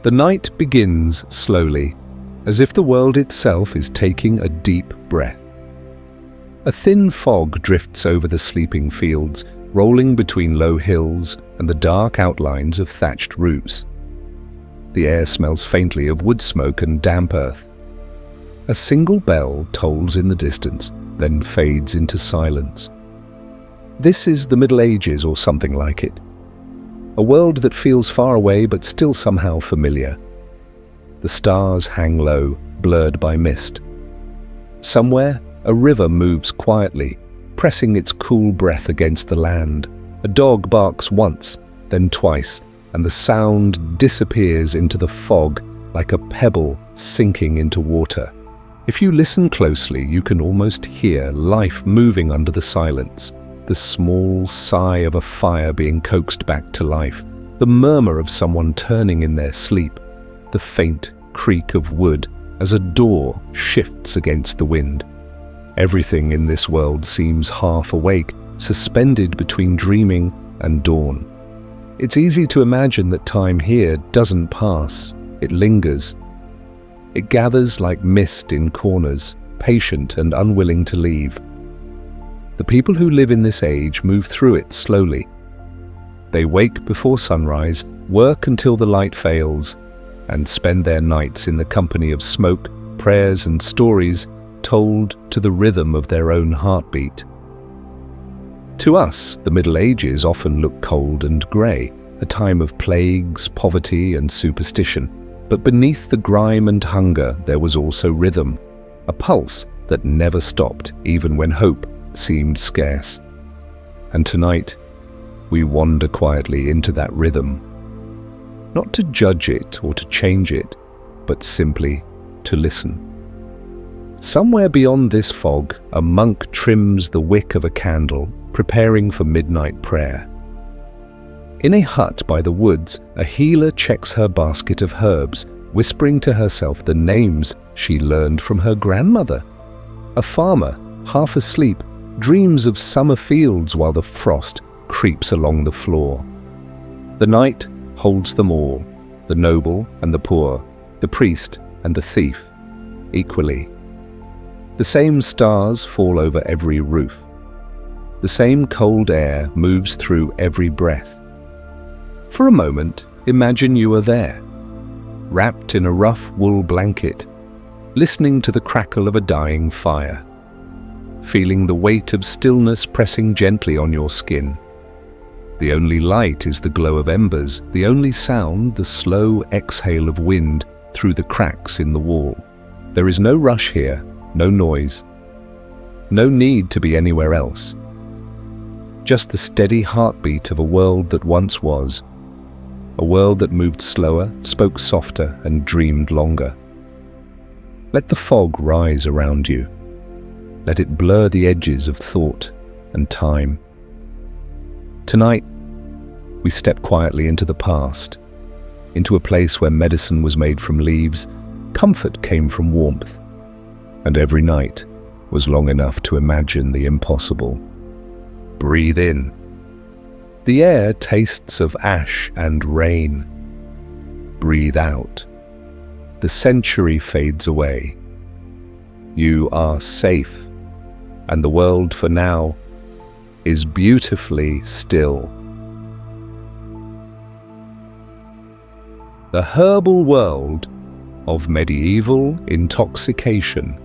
The night begins slowly, as if the world itself is taking a deep breath. A thin fog drifts over the sleeping fields, rolling between low hills and the dark outlines of thatched roofs. The air smells faintly of wood smoke and damp earth. A single bell tolls in the distance, then fades into silence. This is the Middle Ages or something like it. A world that feels far away but still somehow familiar. The stars hang low, blurred by mist. Somewhere, a river moves quietly, pressing its cool breath against the land. A dog barks once, then twice, and the sound disappears into the fog like a pebble sinking into water. If you listen closely, you can almost hear life moving under the silence. The small sigh of a fire being coaxed back to life, the murmur of someone turning in their sleep, the faint creak of wood as a door shifts against the wind. Everything in this world seems half awake, suspended between dreaming and dawn. It's easy to imagine that time here doesn't pass, it lingers. It gathers like mist in corners, patient and unwilling to leave. The people who live in this age move through it slowly. They wake before sunrise, work until the light fails, and spend their nights in the company of smoke, prayers and stories told to the rhythm of their own heartbeat. To us, the Middle Ages often look cold and grey, a time of plagues, poverty and superstition. But beneath the grime and hunger there was also rhythm, a pulse that never stopped even when hope seemed scarce. And tonight, we wander quietly into that rhythm, not to judge it or to change it, but simply to listen. Somewhere beyond this fog, a monk trims the wick of a candle, preparing for midnight prayer. In a hut by the woods, a healer checks her basket of herbs, whispering to herself the names she learned from her grandmother. A farmer, half asleep, dreams of summer fields while the frost creeps along the floor. The night holds them all, the noble and the poor, the priest and the thief, equally. The same stars fall over every roof. The same cold air moves through every breath. For a moment, imagine you are there, wrapped in a rough wool blanket, listening to the crackle of a dying fire, feeling the weight of stillness pressing gently on your skin. The only light is the glow of embers, the only sound the slow exhale of wind through the cracks in the wall. There is no rush here, no noise, no need to be anywhere else. Just the steady heartbeat of a world that once was, a world that moved slower, spoke softer, and dreamed longer. Let the fog rise around you. Let it blur the edges of thought and time. Tonight, we step quietly into the past, into a place where medicine was made from leaves, comfort came from warmth, and every night was long enough to imagine the impossible. Breathe in. The air tastes of ash and rain. Breathe out. The century fades away. You are safe, and the world for now is beautifully still. The herbal world of medieval intoxication.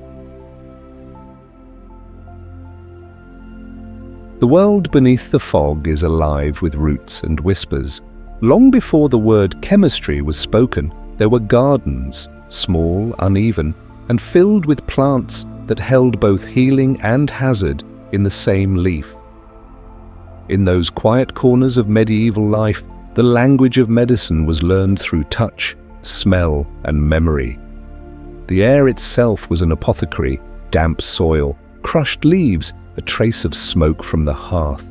The world beneath the fog is alive with roots and whispers. Long before the word chemistry was spoken, there were gardens, small, uneven, and filled with plants that held both healing and hazard in the same leaf. In those quiet corners of medieval life, the language of medicine was learned through touch, smell, and memory. The air itself was an apothecary, damp soil, crushed leaves, a trace of smoke from the hearth.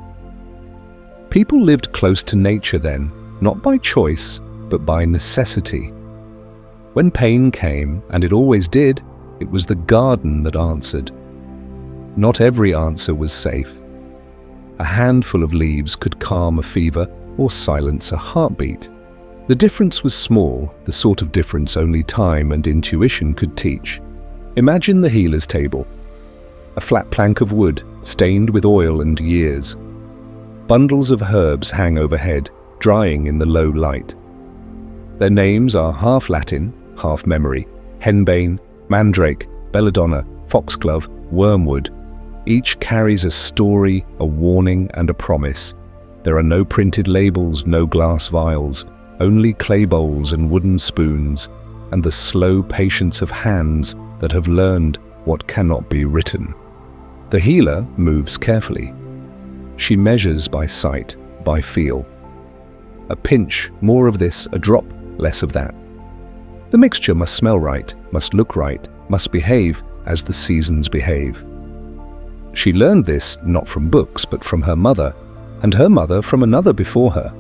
People lived close to nature then, not by choice, but by necessity. When pain came, and it always did, it was the garden that answered. Not every answer was safe. A handful of leaves could calm a fever or silence a heartbeat. The difference was small, the sort of difference only time and intuition could teach. Imagine the healer's table. A flat plank of wood, stained with oil and years. Bundles of herbs hang overhead, drying in the low light. Their names are half Latin, half memory: Henbane, mandrake, belladonna, foxglove, wormwood. Each carries a story, a warning, and a promise. There are no printed labels, no glass vials, only clay bowls and wooden spoons, and the slow patience of hands that have learned what cannot be written. The healer moves carefully. She measures by sight, by feel. A pinch, more of this; a drop, less of that. The mixture must smell right, must look right, must behave as the seasons behave. She learned this not from books, but from her mother, and her mother from another before her.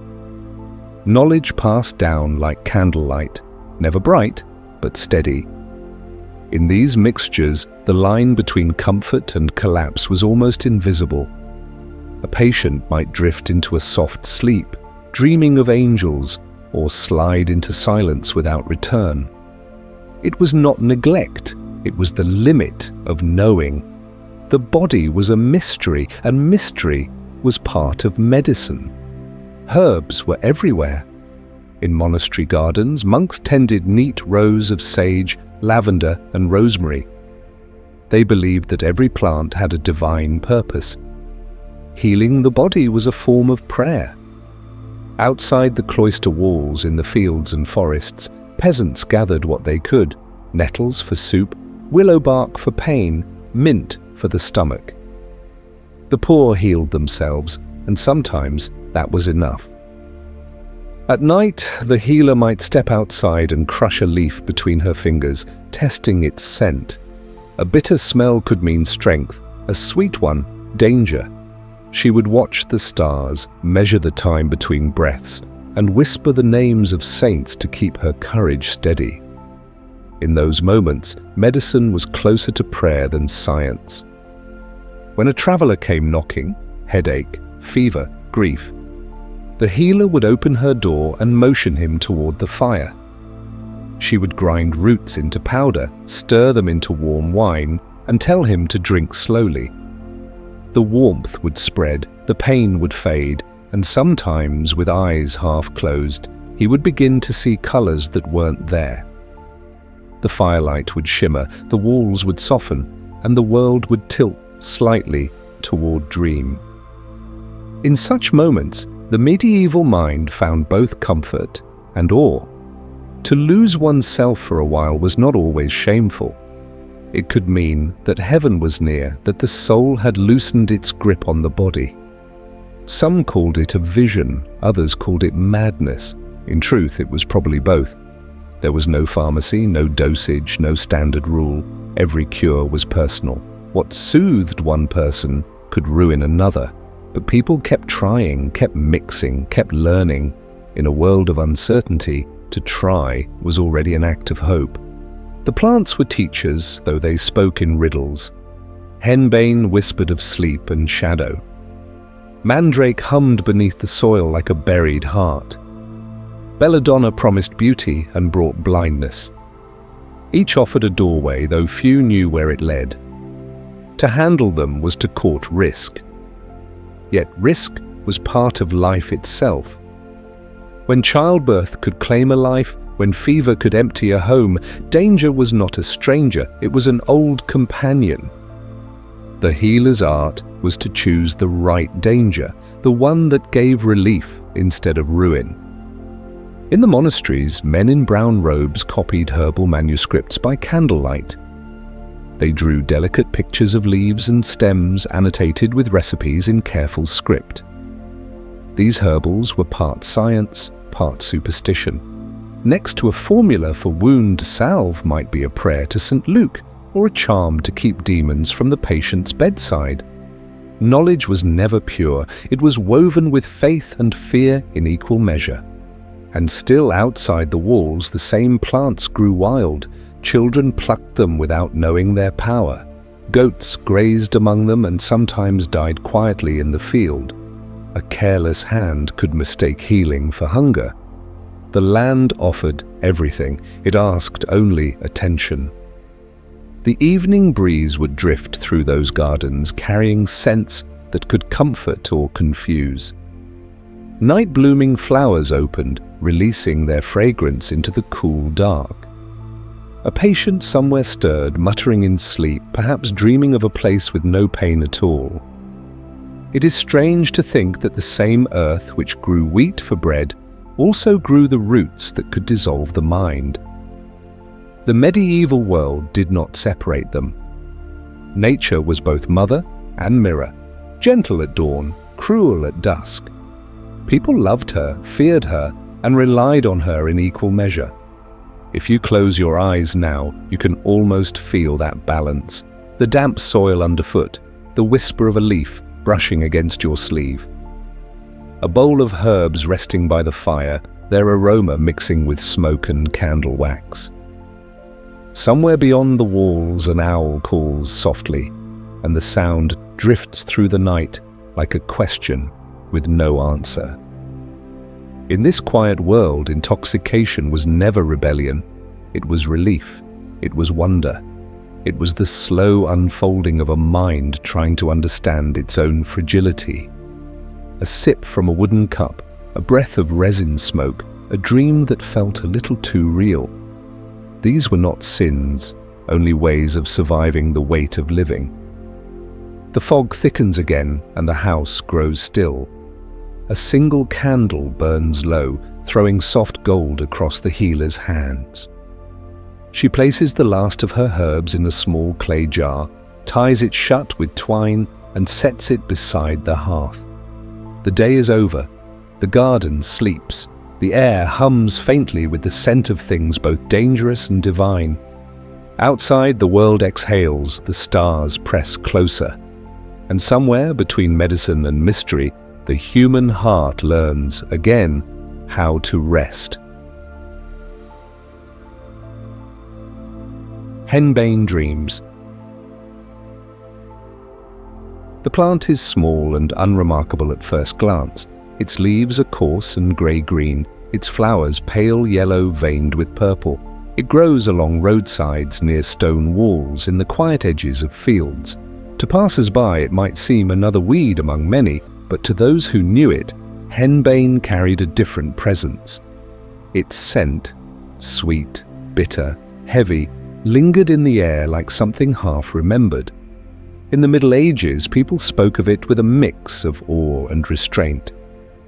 Knowledge passed down like candlelight, never bright, but steady. In these mixtures, the line between comfort and collapse was almost invisible. A patient might drift into a soft sleep, dreaming of angels, or slide into silence without return. It was not neglect, it was the limit of knowing. The body was a mystery, and mystery was part of medicine. Herbs were everywhere. In monastery gardens, monks tended neat rows of sage, lavender, and rosemary. They believed that every plant had a divine purpose. Healing the body was a form of prayer. Outside the cloister walls, in the fields and forests, peasants gathered what they could: nettles for soup, willow bark for pain, mint for the stomach. The poor healed themselves, and sometimes that was enough. At night, the healer might step outside and crush a leaf between her fingers, testing its scent. A bitter smell could mean strength, a sweet one, danger. She would watch the stars, measure the time between breaths, and whisper the names of saints to keep her courage steady. In those moments, medicine was closer to prayer than science. When a traveler came knocking, headache, fever, grief, the healer would open her door and motion him toward the fire. She would grind roots into powder, stir them into warm wine, and tell him to drink slowly. The warmth would spread, the pain would fade, and sometimes, with eyes half closed, he would begin to see colors that weren't there. The firelight would shimmer, the walls would soften, and the world would tilt slightly toward dream. In such moments, the medieval mind found both comfort and awe. To lose oneself for a while was not always shameful. It could mean that heaven was near, that the soul had loosened its grip on the body. Some called it a vision, others called it madness. In truth, it was probably both. There was no pharmacy, no dosage, no standard rule. Every cure was personal. What soothed one person could ruin another. But people kept trying, kept mixing, kept learning. In a world of uncertainty, to try was already an act of hope. The plants were teachers, though they spoke in riddles. Henbane whispered of sleep and shadow. Mandrake hummed beneath the soil like a buried heart. Belladonna promised beauty and brought blindness. Each offered a doorway, though few knew where it led. To handle them was to court risk. Yet risk was part of life itself. When childbirth could claim a life, when fever could empty a home, danger was not a stranger, it was an old companion. The healer's art was to choose the right danger, the one that gave relief instead of ruin. In the monasteries, men in brown robes copied herbal manuscripts by candlelight. They drew delicate pictures of leaves and stems annotated with recipes in careful script. These herbals were part science, part superstition. Next to a formula for wound salve might be a prayer to St. Luke or a charm to keep demons from the patient's bedside. Knowledge was never pure. It was woven with faith and fear in equal measure. And still outside the walls, the same plants grew wild. Children plucked them without knowing their power. Goats grazed among them and sometimes died quietly in the field. A careless hand could mistake healing for hunger. The land offered everything. It asked only attention. The evening breeze would drift through those gardens, carrying scents that could comfort or confuse. Night-blooming flowers opened, releasing their fragrance into the cool dark. A patient somewhere stirred, muttering in sleep, perhaps dreaming of a place with no pain at all. It is strange to think that the same earth which grew wheat for bread also grew the roots that could dissolve the mind. The medieval world did not separate them. Nature was both mother and mirror, gentle at dawn, cruel at dusk. People loved her, feared her, and relied on her in equal measure. If you close your eyes now, you can almost feel that balance. The damp soil underfoot, the whisper of a leaf brushing against your sleeve. A bowl of herbs resting by the fire, their aroma mixing with smoke and candle wax. Somewhere beyond the walls an owl calls softly, and the sound drifts through the night like a question with no answer. In this quiet world, intoxication was never rebellion. It was relief. It was wonder. It was the slow unfolding of a mind trying to understand its own fragility. A sip from a wooden cup, a breath of resin smoke, a dream that felt a little too real. These were not sins, only ways of surviving the weight of living. The fog thickens again and the house grows still. A single candle burns low, throwing soft gold across the healer's hands. She places the last of her herbs in a small clay jar, ties it shut with twine, and sets it beside the hearth. The day is over. The garden sleeps. The air hums faintly with the scent of things both dangerous and divine. Outside, the world exhales, the stars press closer. And somewhere between medicine and mystery, the human heart learns, again, how to rest. Henbane dreams. The plant is small and unremarkable at first glance. Its leaves are coarse and grey-green, its flowers pale yellow veined with purple. It grows along roadsides, near stone walls, in the quiet edges of fields. To passers-by it might seem another weed among many, but to those who knew it, henbane carried a different presence. Its scent, sweet, bitter, heavy, lingered in the air like something half-remembered. In the Middle Ages, people spoke of it with a mix of awe and restraint.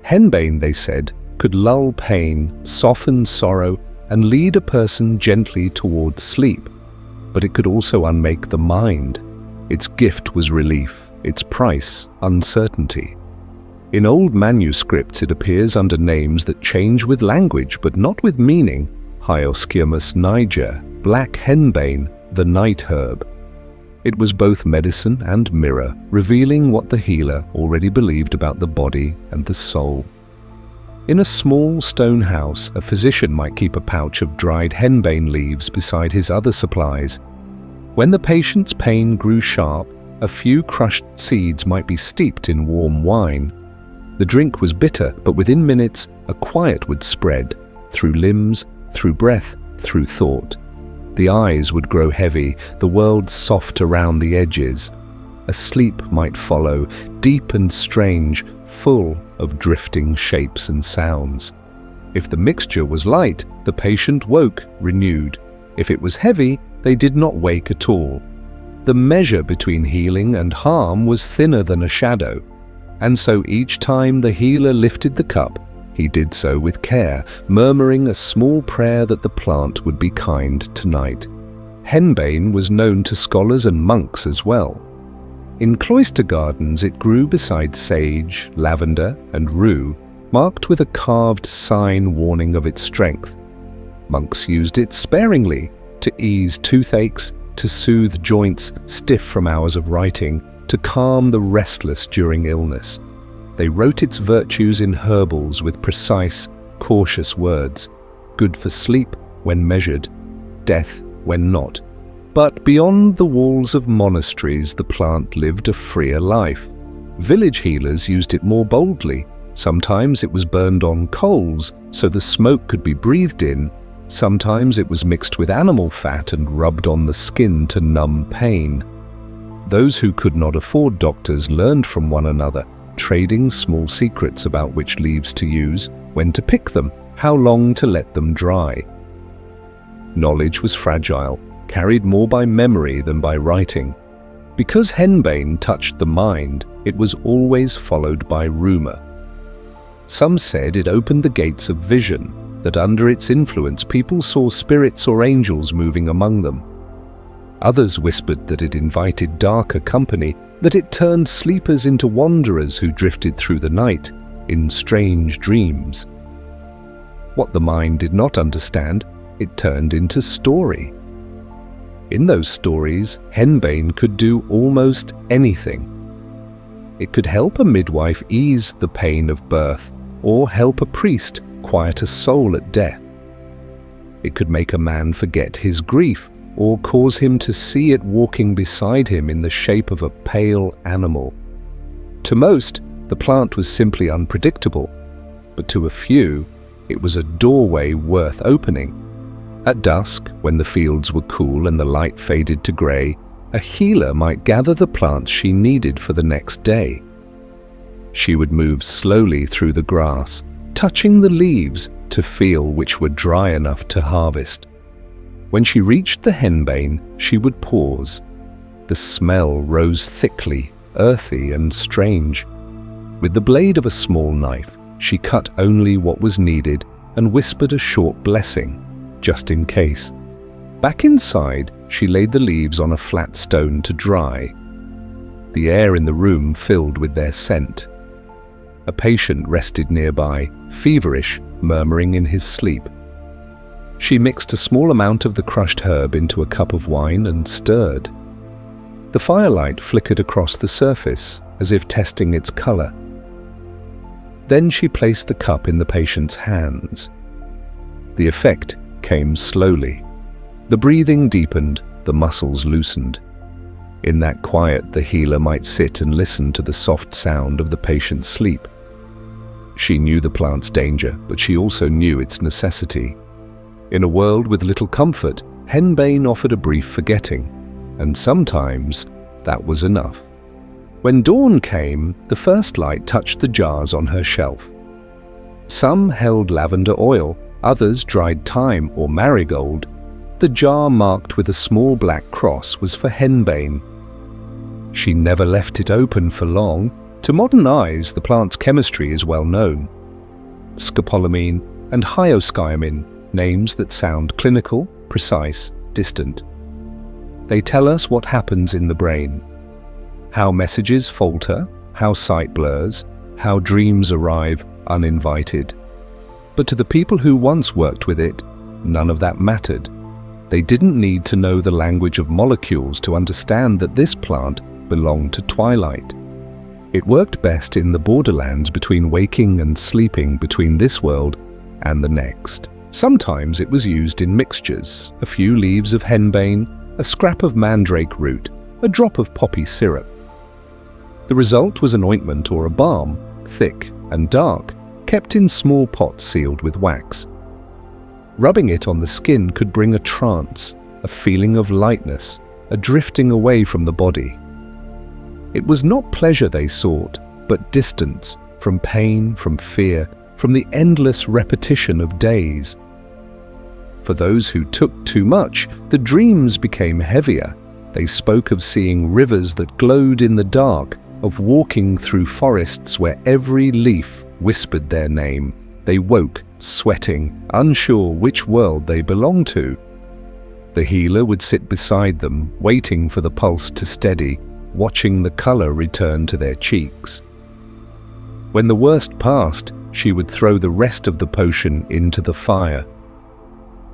Henbane, they said, could lull pain, soften sorrow, and lead a person gently towards sleep. But it could also unmake the mind. Its gift was relief, its price, uncertainty. In old manuscripts it appears under names that change with language but not with meaning: Hyoscyamus niger, black henbane, the night herb. It was both medicine and mirror, revealing what the healer already believed about the body and the soul. In a small stone house, a physician might keep a pouch of dried henbane leaves beside his other supplies. When the patient's pain grew sharp, a few crushed seeds might be steeped in warm wine. The drink was bitter, but within minutes, a quiet would spread, through limbs, through breath, through thought. The eyes would grow heavy, the world soft around the edges. A sleep might follow, deep and strange, full of drifting shapes and sounds. If the mixture was light, the patient woke, renewed. If it was heavy, they did not wake at all. The measure between healing and harm was thinner than a shadow. And so each time the healer lifted the cup, he did so with care, murmuring a small prayer that the plant would be kind tonight. Henbane was known to scholars and monks as well. In cloister gardens it grew beside sage, lavender, and rue, marked with a carved sign warning of its strength. Monks used it sparingly, to ease toothaches, to soothe joints stiff from hours of writing, to calm the restless during illness. They wrote its virtues in herbals with precise, cautious words. Good for sleep when measured, death when not. But beyond the walls of monasteries, the plant lived a freer life. Village healers used it more boldly, Sometimes it was burned on coals so the smoke could be breathed in. Sometimes it was mixed with animal fat and rubbed on the skin to numb pain. Those who could not afford doctors learned from one another, trading small secrets about which leaves to use, when to pick them, how long to let them dry. Knowledge was fragile, carried more by memory than by writing. Because Henbane touched the mind, it was always followed by rumor. Some said it opened the gates of vision, that under its influence people saw spirits or angels moving among them. Others whispered that it invited darker company, that it turned sleepers into wanderers who drifted through the night in strange dreams. What the mind did not understand, it turned into story. In those stories, Henbane could do almost anything. It could help a midwife ease the pain of birth, or help a priest quiet a soul at death. It could make a man forget his grief, or cause him to see it walking beside him in the shape of a pale animal. To most, the plant was simply unpredictable, but to a few, it was a doorway worth opening. At dusk, when the fields were cool and the light faded to grey, a healer might gather the plants she needed for the next day. She would move slowly through the grass, touching the leaves to feel which were dry enough to harvest. When she reached the henbane, she would pause. The smell rose thickly, earthy and strange. With the blade of a small knife, she cut only what was needed and whispered a short blessing, just in case. Back inside, she laid the leaves on a flat stone to dry. The air in the room filled with their scent. A patient rested nearby, feverish, murmuring in his sleep. She mixed a small amount of the crushed herb into a cup of wine and stirred. The firelight flickered across the surface, as if testing its color. Then she placed the cup in the patient's hands. The effect came slowly. The breathing deepened, the muscles loosened. In that quiet, the healer might sit and listen to the soft sound of the patient's sleep. She knew the plant's danger, but she also knew its necessity. In a world with little comfort, Henbane offered a brief forgetting, and sometimes that was enough. When dawn came, the first light touched the jars on her shelf. Some held lavender oil, others dried thyme or marigold. The jar marked with a small black cross was for Henbane. She never left it open for long. To modern eyes, the plant's chemistry is well known. Scopolamine and hyoscyamine, names that sound clinical, precise, distant. They tell us what happens in the brain, how messages falter, how sight blurs, how dreams arrive uninvited. But to the people who once worked with it, none of that mattered. They didn't need to know the language of molecules to understand that this plant belonged to twilight. It worked best in the borderlands between waking and sleeping, between this world and the next. Sometimes it was used in mixtures, a few leaves of henbane, a scrap of mandrake root, a drop of poppy syrup. The result was an ointment or a balm, thick and dark, kept in small pots sealed with wax. Rubbing it on the skin could bring a trance, a feeling of lightness, a drifting away from the body. It was not pleasure they sought, but distance, from pain, from fear, from the endless repetition of days. For those who took too much, the dreams became heavier. They spoke of seeing rivers that glowed in the dark, of walking through forests where every leaf whispered their name. They woke, sweating, unsure which world they belonged to. The healer would sit beside them, waiting for the pulse to steady, watching the color return to their cheeks. When the worst passed, she would throw the rest of the potion into the fire.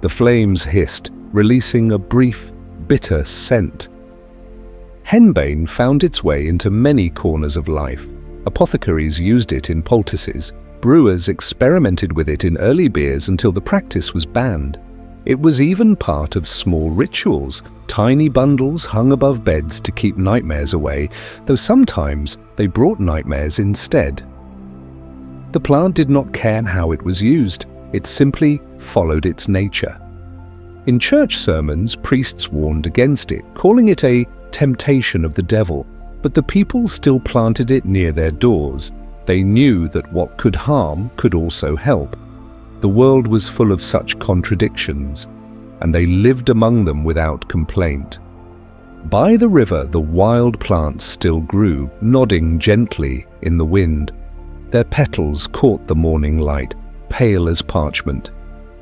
The flames hissed, releasing a brief, bitter scent. Henbane found its way into many corners of life. Apothecaries used it in poultices. Brewers experimented with it in early beers until the practice was banned. It was even part of small rituals, tiny bundles hung above beds to keep nightmares away, though sometimes they brought nightmares instead. The plant did not care how it was used, it simply followed its nature. In church sermons, priests warned against it, calling it a temptation of the devil, but the people still planted it near their doors. They knew that what could harm could also help. The world was full of such contradictions, and they lived among them without complaint. By the river, the wild plants still grew, nodding gently in the wind. Their petals caught the morning light, pale as parchment.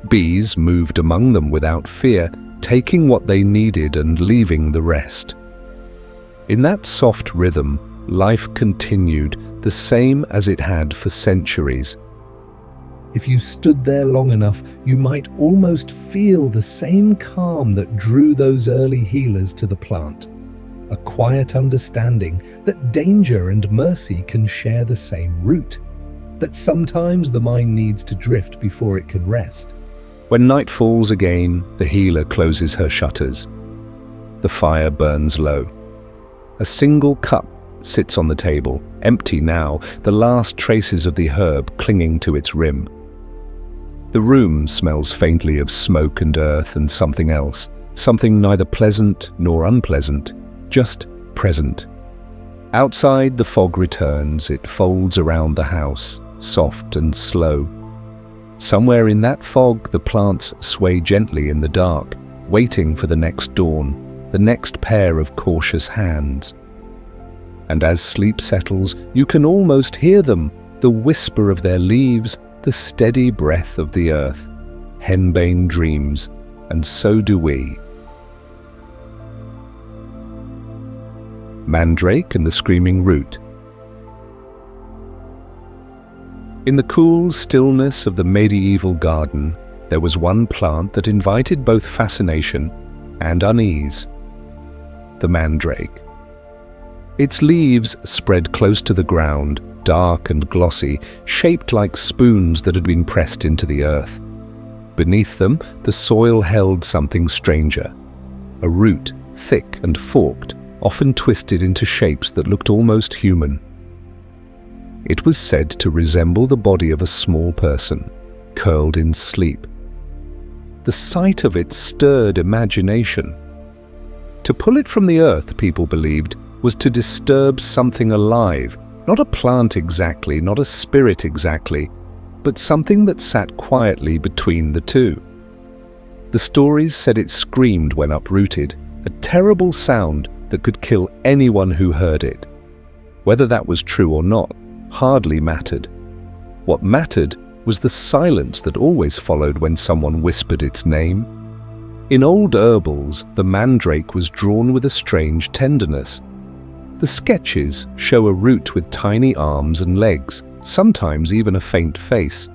Bees moved among them without fear, taking what they needed and leaving the rest. In that soft rhythm, life continued, the same as it had for centuries. If you stood there long enough, you might almost feel the same calm that drew those early healers to the plant. A quiet understanding that danger and mercy can share the same root, that sometimes the mind needs to drift before it can rest. When night falls again, the healer closes her shutters. The fire burns low. A single cup sits on the table, empty now, the last traces of the herb clinging to its rim. The room smells faintly of smoke and earth and something else, something neither pleasant nor unpleasant, just present. Outside, the fog returns. It folds around the house, soft and slow. Somewhere in that fog, the plants sway gently in the dark, waiting for the next dawn, the next pair of cautious hands. And as sleep settles, you can almost hear them, the whisper of their leaves, the steady breath of the earth. Henbane dreams, and so do we. Mandrake and the Screaming Root. In the cool stillness of the medieval garden, there was one plant that invited both fascination and unease: the mandrake. Its leaves spread close to the ground, dark and glossy, shaped like spoons that had been pressed into the earth. Beneath them, the soil held something stranger: a root, thick and forked, often twisted into shapes that looked almost human. It was said to resemble the body of a small person, curled in sleep. The sight of it stirred imagination. To pull it from the earth, people believed, was to disturb something alive, not a plant exactly, not a spirit exactly, but something that sat quietly between the two. The stories said it screamed when uprooted, a terrible sound that could kill anyone who heard it. Whether that was true or not hardly mattered. What mattered was the silence that always followed when someone whispered its name. In old herbals, the mandrake was drawn with a strange tenderness. The sketches show a root with tiny arms and legs, sometimes even a faint face.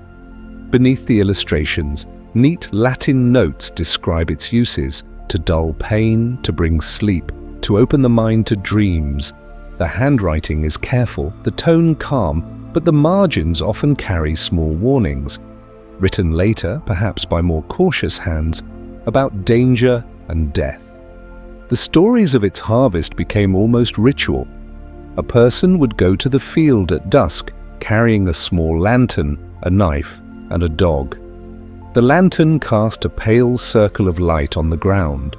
Beneath the illustrations, neat Latin notes describe its uses: to dull pain, to bring sleep, to open the mind to dreams. The handwriting is careful, the tone calm, but the margins often carry small warnings, written later, perhaps by more cautious hands, about danger and death. The stories of its harvest became almost ritual. A person would go to the field at dusk, carrying a small lantern, a knife, and a dog. The lantern cast a pale circle of light on the ground.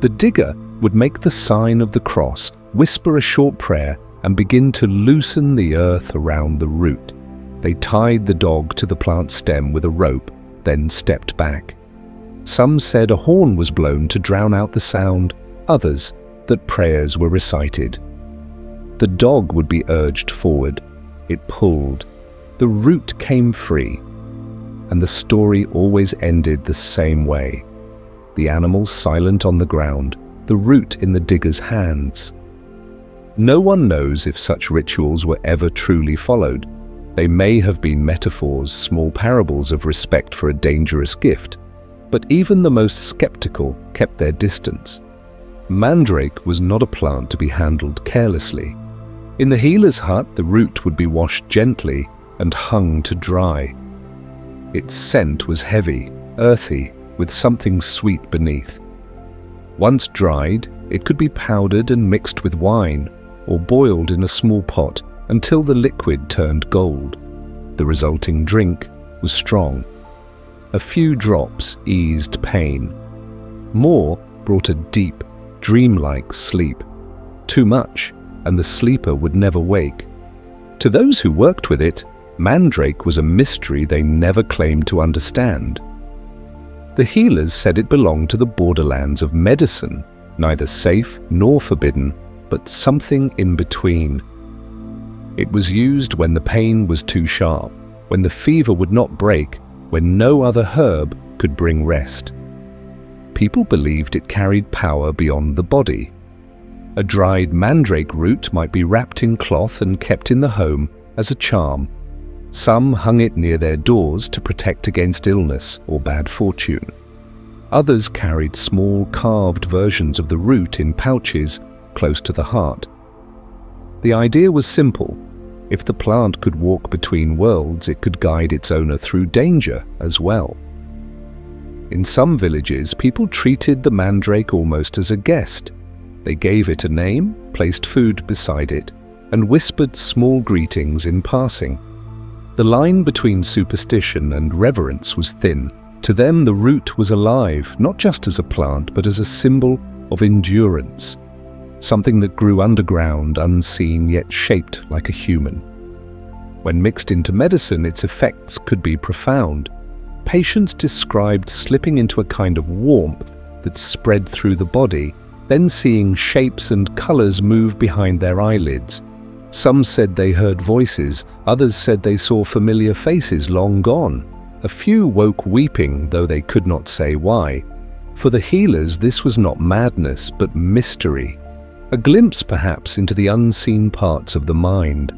The digger would make the sign of the cross, whisper a short prayer, and begin to loosen the earth around the root. They tied the dog to the plant stem with a rope, then stepped back. Some said a horn was blown to drown out the sound, others that prayers were recited. The dog would be urged forward. It pulled. The root came free. And the story always ended the same way: the animal silent on the ground, the root in the digger's hands. No one knows if such rituals were ever truly followed. They may have been metaphors, small parables of respect for a dangerous gift, but even the most skeptical kept their distance. Mandrake was not a plant to be handled carelessly. In the healer's hut, the root would be washed gently and hung to dry. Its scent was heavy, earthy, with something sweet beneath. Once dried, it could be powdered and mixed with wine, or boiled in a small pot until the liquid turned gold. The resulting drink was strong. A few drops eased pain. More brought a deep, dreamlike sleep. Too much, and the sleeper would never wake. To those who worked with it, mandrake was a mystery they never claimed to understand. The healers said it belonged to the borderlands of medicine, neither safe nor forbidden, but something in between. It was used when the pain was too sharp, when the fever would not break, when no other herb could bring rest. People believed it carried power beyond the body. A dried mandrake root might be wrapped in cloth and kept in the home as a charm. Some hung it near their doors to protect against illness or bad fortune. Others carried small carved versions of the root in pouches close to the heart. The idea was simple. If the plant could walk between worlds, it could guide its owner through danger as well. In some villages, people treated the mandrake almost as a guest. They gave it a name, placed food beside it, and whispered small greetings in passing. The line between superstition and reverence was thin. To them, the root was alive, not just as a plant, but as a symbol of endurance. Something that grew underground, unseen, yet shaped like a human. When mixed into medicine, its effects could be profound. Patients described slipping into a kind of warmth that spread through the body, then seeing shapes and colors move behind their eyelids. Some said they heard voices, others said they saw familiar faces long gone. A few woke weeping, though they could not say why. For the healers, this was not madness, but mystery. A glimpse, perhaps, into the unseen parts of the mind.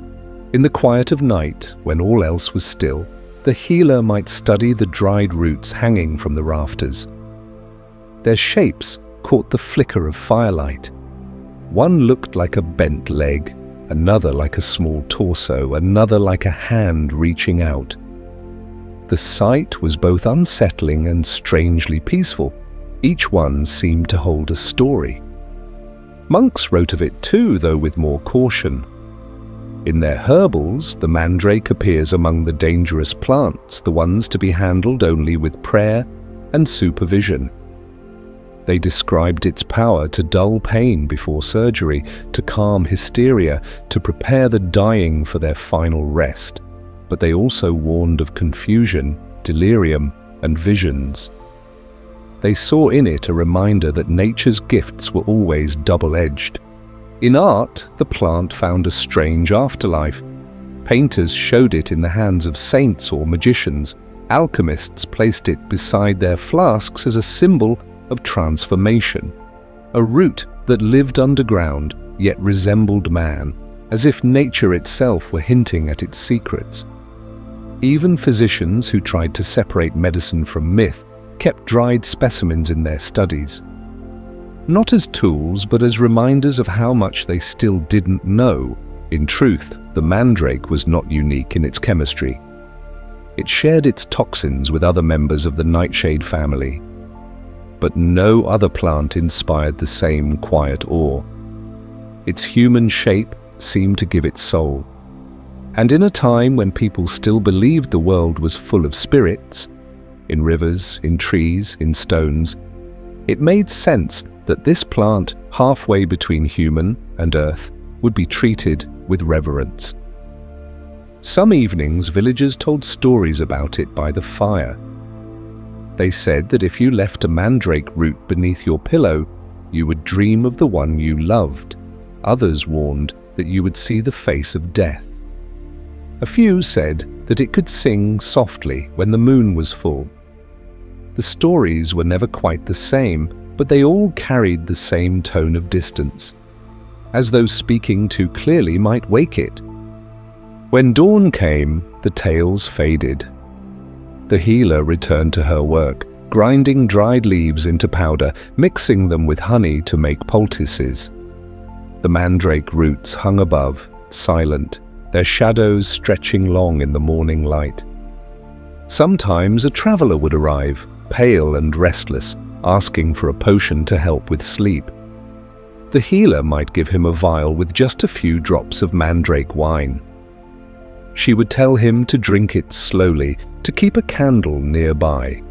In the quiet of night, when all else was still, the healer might study the dried roots hanging from the rafters. Their shapes caught the flicker of firelight. One looked like a bent leg, another like a small torso, another like a hand reaching out. The sight was both unsettling and strangely peaceful. Each one seemed to hold a story. Monks wrote of it too, though with more caution. In their herbals, the mandrake appears among the dangerous plants, the ones to be handled only with prayer and supervision. They described its power to dull pain before surgery, to calm hysteria, to prepare the dying for their final rest. But they also warned of confusion, delirium, and visions. They saw in it a reminder that nature's gifts were always double-edged. In art, the plant found a strange afterlife. Painters showed it in the hands of saints or magicians. Alchemists placed it beside their flasks as a symbol of transformation. A root that lived underground, yet resembled man, as if nature itself were hinting at its secrets. Even physicians who tried to separate medicine from myth kept dried specimens in their studies. Not as tools, but as reminders of how much they still didn't know. In truth, the mandrake was not unique in its chemistry. It shared its toxins with other members of the nightshade family. But no other plant inspired the same quiet awe. Its human shape seemed to give it soul. And in a time when people still believed the world was full of spirits, in rivers, in trees, in stones, it made sense that this plant, halfway between human and earth, would be treated with reverence. Some evenings, villagers told stories about it by the fire. They said that if you left a mandrake root beneath your pillow, you would dream of the one you loved. Others warned that you would see the face of death. A few said that it could sing softly when the moon was full. The stories were never quite the same, but they all carried the same tone of distance, as though speaking too clearly might wake it. When dawn came, the tales faded. The healer returned to her work, grinding dried leaves into powder, mixing them with honey to make poultices. The mandrake roots hung above, silent, their shadows stretching long in the morning light. Sometimes a traveler would arrive, pale and restless, asking for a potion to help with sleep. The healer might give him a vial with just a few drops of mandrake wine. She would tell him to drink it slowly, to keep a candle nearby.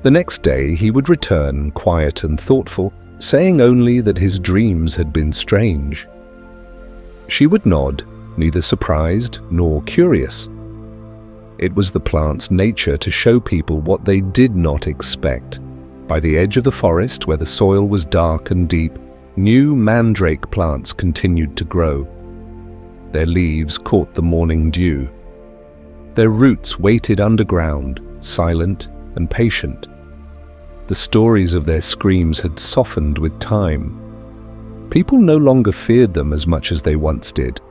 The next day he would return, quiet and thoughtful, saying only that his dreams had been strange. She would nod, neither surprised nor curious. It was the plant's nature to show people what they did not expect. By the edge of the forest, where the soil was dark and deep, new mandrake plants continued to grow. Their leaves caught the morning dew. Their roots waited underground, silent and patient. The stories of their screams had softened with time. People no longer feared them as much as they once did.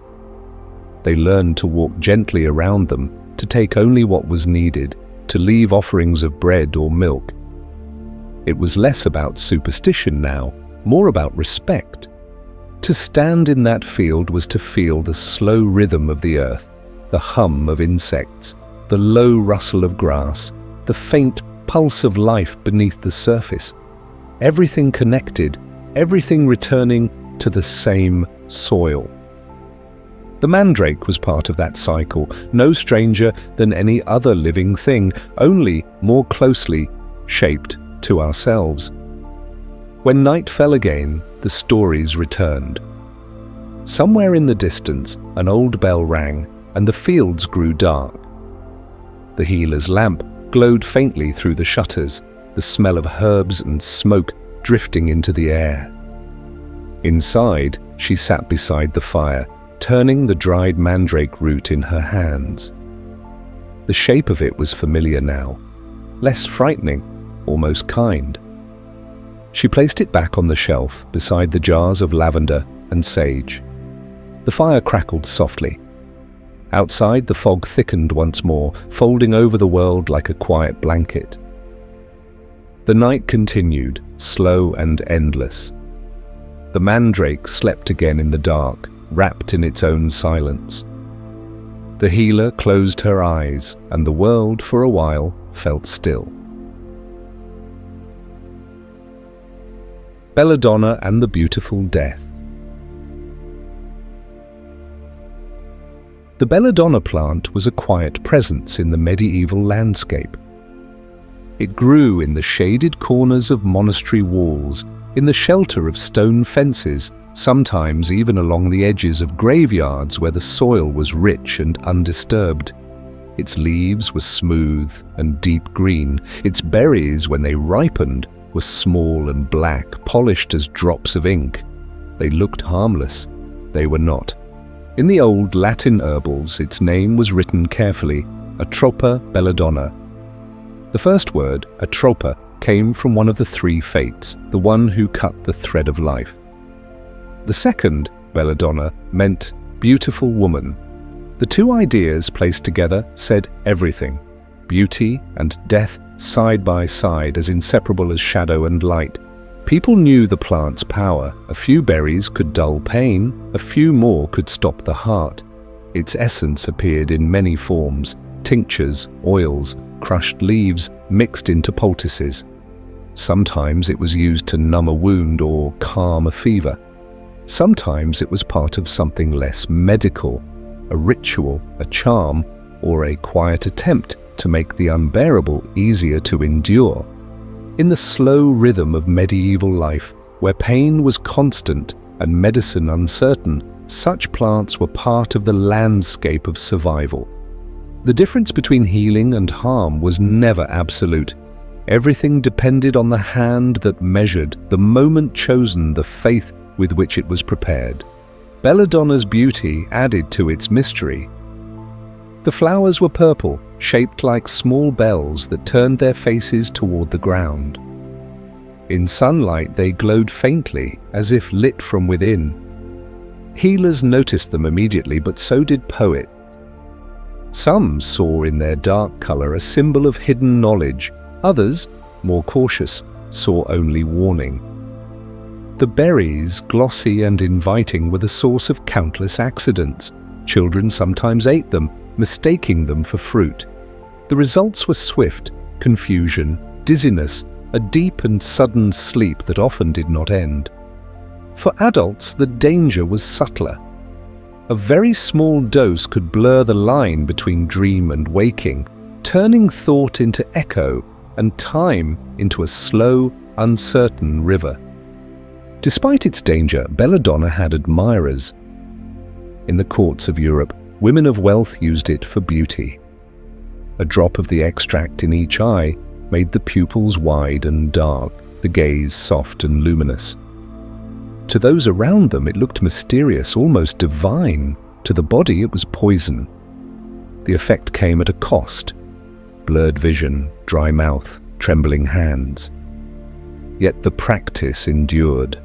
They learned to walk gently around them, to take only what was needed, to leave offerings of bread or milk. It was less about superstition now, more about respect. To stand in that field was to feel the slow rhythm of the earth, the hum of insects, the low rustle of grass, the faint pulse of life beneath the surface. Everything connected, everything returning to the same soil. The mandrake was part of that cycle, no stranger than any other living thing, only more closely shaped to ourselves. When night fell again, the stories returned. Somewhere in the distance, an old bell rang, and the fields grew dark. The healer's lamp glowed faintly through the shutters, the smell of herbs and smoke drifting into the air. Inside, she sat beside the fire, turning the dried mandrake root in her hands. The shape of it was familiar now, less frightening, almost kind. She placed it back on the shelf beside the jars of lavender and sage. The fire crackled softly. Outside, the fog thickened once more, folding over the world like a quiet blanket. The night continued, slow and endless. The mandrake slept again in the dark, wrapped in its own silence. The healer closed her eyes, and the world, for a while, felt still. Belladonna and the Beautiful Death. The belladonna plant was a quiet presence in the medieval landscape. It grew in the shaded corners of monastery walls, in the shelter of stone fences, sometimes even along the edges of graveyards where the soil was rich and undisturbed. Its leaves were smooth and deep green. Its berries, when they ripened, were small and black, polished as drops of ink. They looked harmless. They were not. In the old Latin herbals, its name was written carefully, Atropa belladonna. The first word, Atropa, came from one of the three fates, the one who cut the thread of life. The second, Belladonna, meant beautiful woman. The two ideas placed together said everything. Beauty and death side by side, as inseparable as shadow and light. People knew the plant's power. A few berries could dull pain, a few more could stop the heart. Its essence appeared in many forms: tinctures, oils, crushed leaves mixed into poultices. Sometimes it was used to numb a wound or calm a fever. Sometimes it was part of something less medical, a ritual, a charm, or a quiet attempt to make the unbearable easier to endure. In the slow rhythm of medieval life, where pain was constant and medicine uncertain, such plants were part of the landscape of survival. The difference between healing and harm was never absolute. Everything depended on the hand that measured, the moment chosen, the faith with which it was prepared. Belladonna's beauty added to its mystery. The flowers were purple, shaped like small bells that turned their faces toward the ground. In sunlight they glowed faintly, as if lit from within. Healers noticed them immediately, but so did poets. Some saw in their dark color a symbol of hidden knowledge. Others, more cautious, saw only warning. The berries, glossy and inviting, were the source of countless accidents. Children sometimes ate them, mistaking them for fruit. The results were swift: confusion, dizziness, a deep and sudden sleep that often did not end. For adults, the danger was subtler. A very small dose could blur the line between dream and waking, turning thought into echo and time into a slow, uncertain river. Despite its danger, Belladonna had admirers. In the courts of Europe, women of wealth used it for beauty. A drop of the extract in each eye made the pupils wide and dark, the gaze soft and luminous. To those around them, it looked mysterious, almost divine. To the body, it was poison. The effect came at a cost: blurred vision, dry mouth, trembling hands. Yet the practice endured.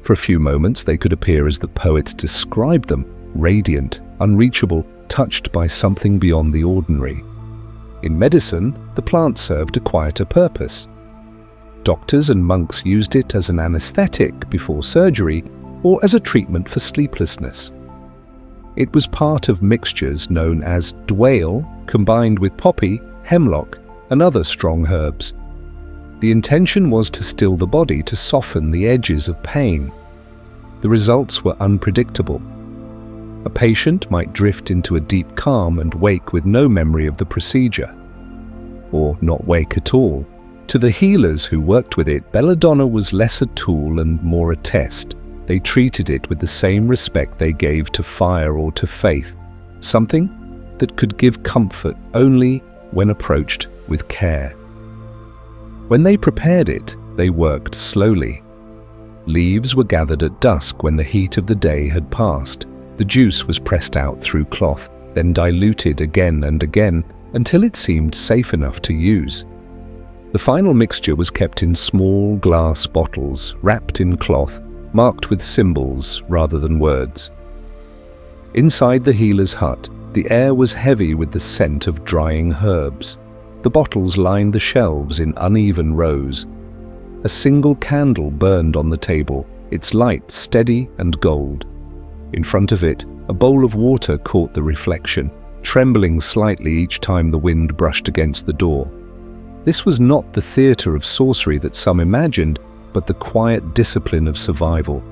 For a few moments, they could appear as the poets described them, radiant, unreachable, touched by something beyond the ordinary. In medicine, the plant served a quieter purpose. Doctors and monks used it as an anesthetic before surgery or as a treatment for sleeplessness. It was part of mixtures known as dwale, combined with poppy, hemlock, and other strong herbs. The intention was to still the body, to soften the edges of pain. The results were unpredictable. A patient might drift into a deep calm and wake with no memory of the procedure, or not wake at all. To the healers who worked with it, Belladonna was less a tool and more a test. They treated it with the same respect they gave to fire or to faith, something that could give comfort only when approached with care. When they prepared it, they worked slowly. Leaves were gathered at dusk when the heat of the day had passed. The juice was pressed out through cloth, then diluted again and again until it seemed safe enough to use. The final mixture was kept in small glass bottles, wrapped in cloth, marked with symbols rather than words. Inside the healer's hut, the air was heavy with the scent of drying herbs. The bottles lined the shelves in uneven rows. A single candle burned on the table, its light steady and gold. In front of it, a bowl of water caught the reflection, trembling slightly each time the wind brushed against the door. This was not the theatre of sorcery that some imagined, but the quiet discipline of survival.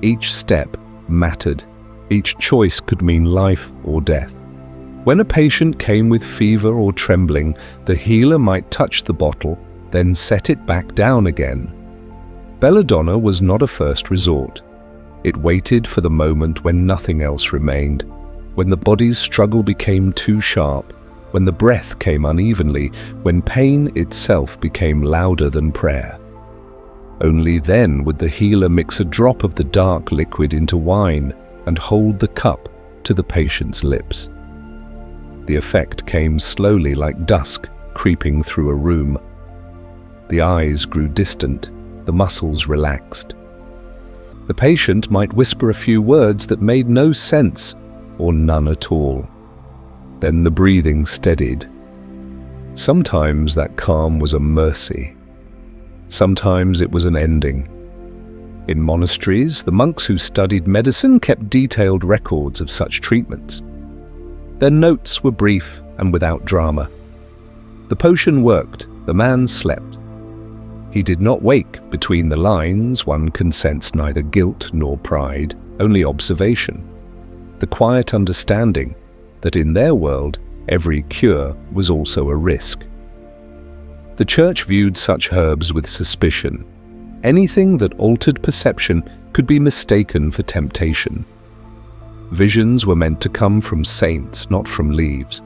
Each step mattered. Each choice could mean life or death. When a patient came with fever or trembling, the healer might touch the bottle, then set it back down again. Belladonna was not a first resort. It waited for the moment when nothing else remained, when the body's struggle became too sharp, when the breath came unevenly, when pain itself became louder than prayer. Only then would the healer mix a drop of the dark liquid into wine and hold the cup to the patient's lips. The effect came slowly, like dusk creeping through a room. The eyes grew distant, the muscles relaxed. The patient might whisper a few words that made no sense, or none at all. Then the breathing steadied. Sometimes that calm was a mercy. Sometimes it was an ending. In monasteries, the monks who studied medicine kept detailed records of such treatments. Their notes were brief and without drama. The potion worked, the man slept. He did not wake between the lines. One can sense neither guilt nor pride, only observation. The quiet understanding that in their world, every cure was also a risk. The church viewed such herbs with suspicion. Anything that altered perception could be mistaken for temptation. Visions were meant to come from saints, not from leaves.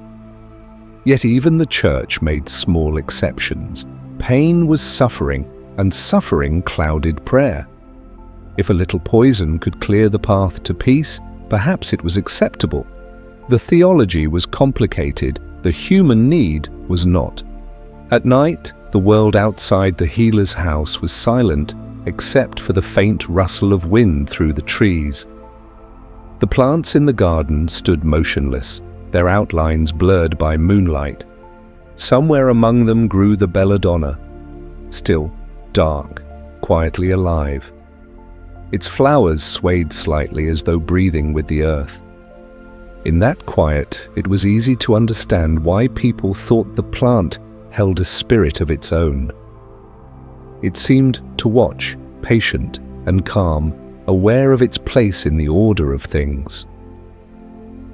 Yet even the church made small exceptions. Pain was suffering, and suffering clouded prayer. If a little poison could clear the path to peace, perhaps it was acceptable. The theology was complicated, the human need was not. At night, the world outside the healer's house was silent, except for the faint rustle of wind through the trees. The plants in the garden stood motionless, their outlines blurred by moonlight. Somewhere among them grew the belladonna, still, dark, quietly alive. Its flowers swayed slightly as though breathing with the earth. In that quiet, it was easy to understand why people thought the plant held a spirit of its own. It seemed to watch, patient and calm, aware of its place in the order of things.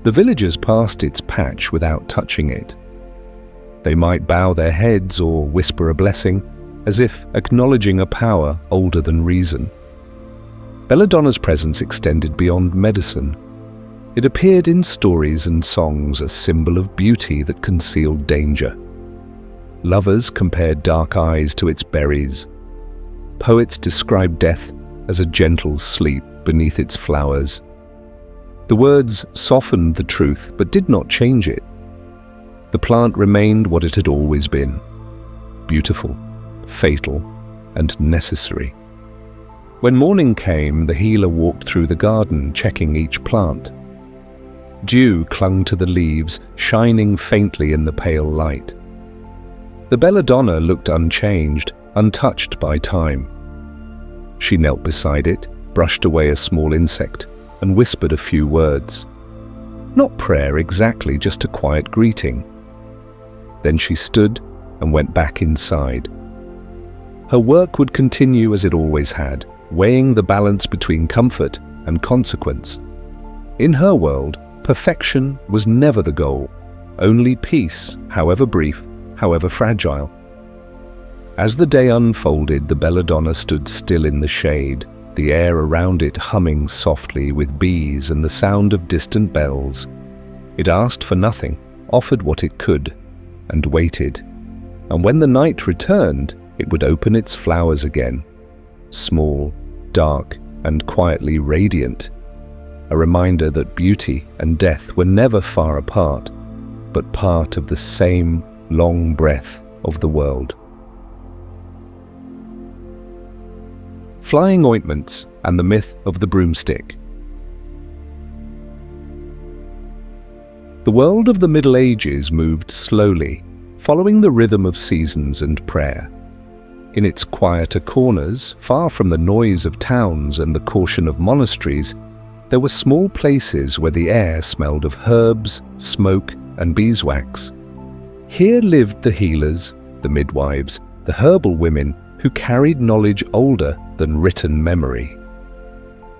The villagers passed its patch without touching it. They might bow their heads or whisper a blessing, as if acknowledging a power older than reason. Belladonna's presence extended beyond medicine. It appeared in stories and songs, a symbol of beauty that concealed danger. Lovers compared dark eyes to its berries. Poets described death as a gentle sleep beneath its flowers. The words softened the truth but did not change it. The plant remained what it had always been: beautiful, fatal, and necessary. When morning came, the healer walked through the garden, checking each plant. Dew clung to the leaves, shining faintly in the pale light. The belladonna looked unchanged, untouched by time. She knelt beside it, brushed away a small insect, and whispered a few words. Not prayer exactly, just a quiet greeting. Then she stood and went back inside. Her work would continue as it always had, weighing the balance between comfort and consequence. In her world, perfection was never the goal, only peace, however brief, however fragile. As the day unfolded, the belladonna stood still in the shade, the air around it humming softly with bees and the sound of distant bells. It asked for nothing, offered what it could, and waited. And when the night returned, it would open its flowers again, small, dark, and quietly radiant, a reminder that beauty and death were never far apart, but part of the same long breath of the world. Flying ointments and the myth of the broomstick. The world of the Middle Ages moved slowly, following the rhythm of seasons and prayer. In its quieter corners, far from the noise of towns and the caution of monasteries, there were small places where the air smelled of herbs, smoke, and beeswax. Here lived the healers, the midwives, the herbal women who carried knowledge older than written memory.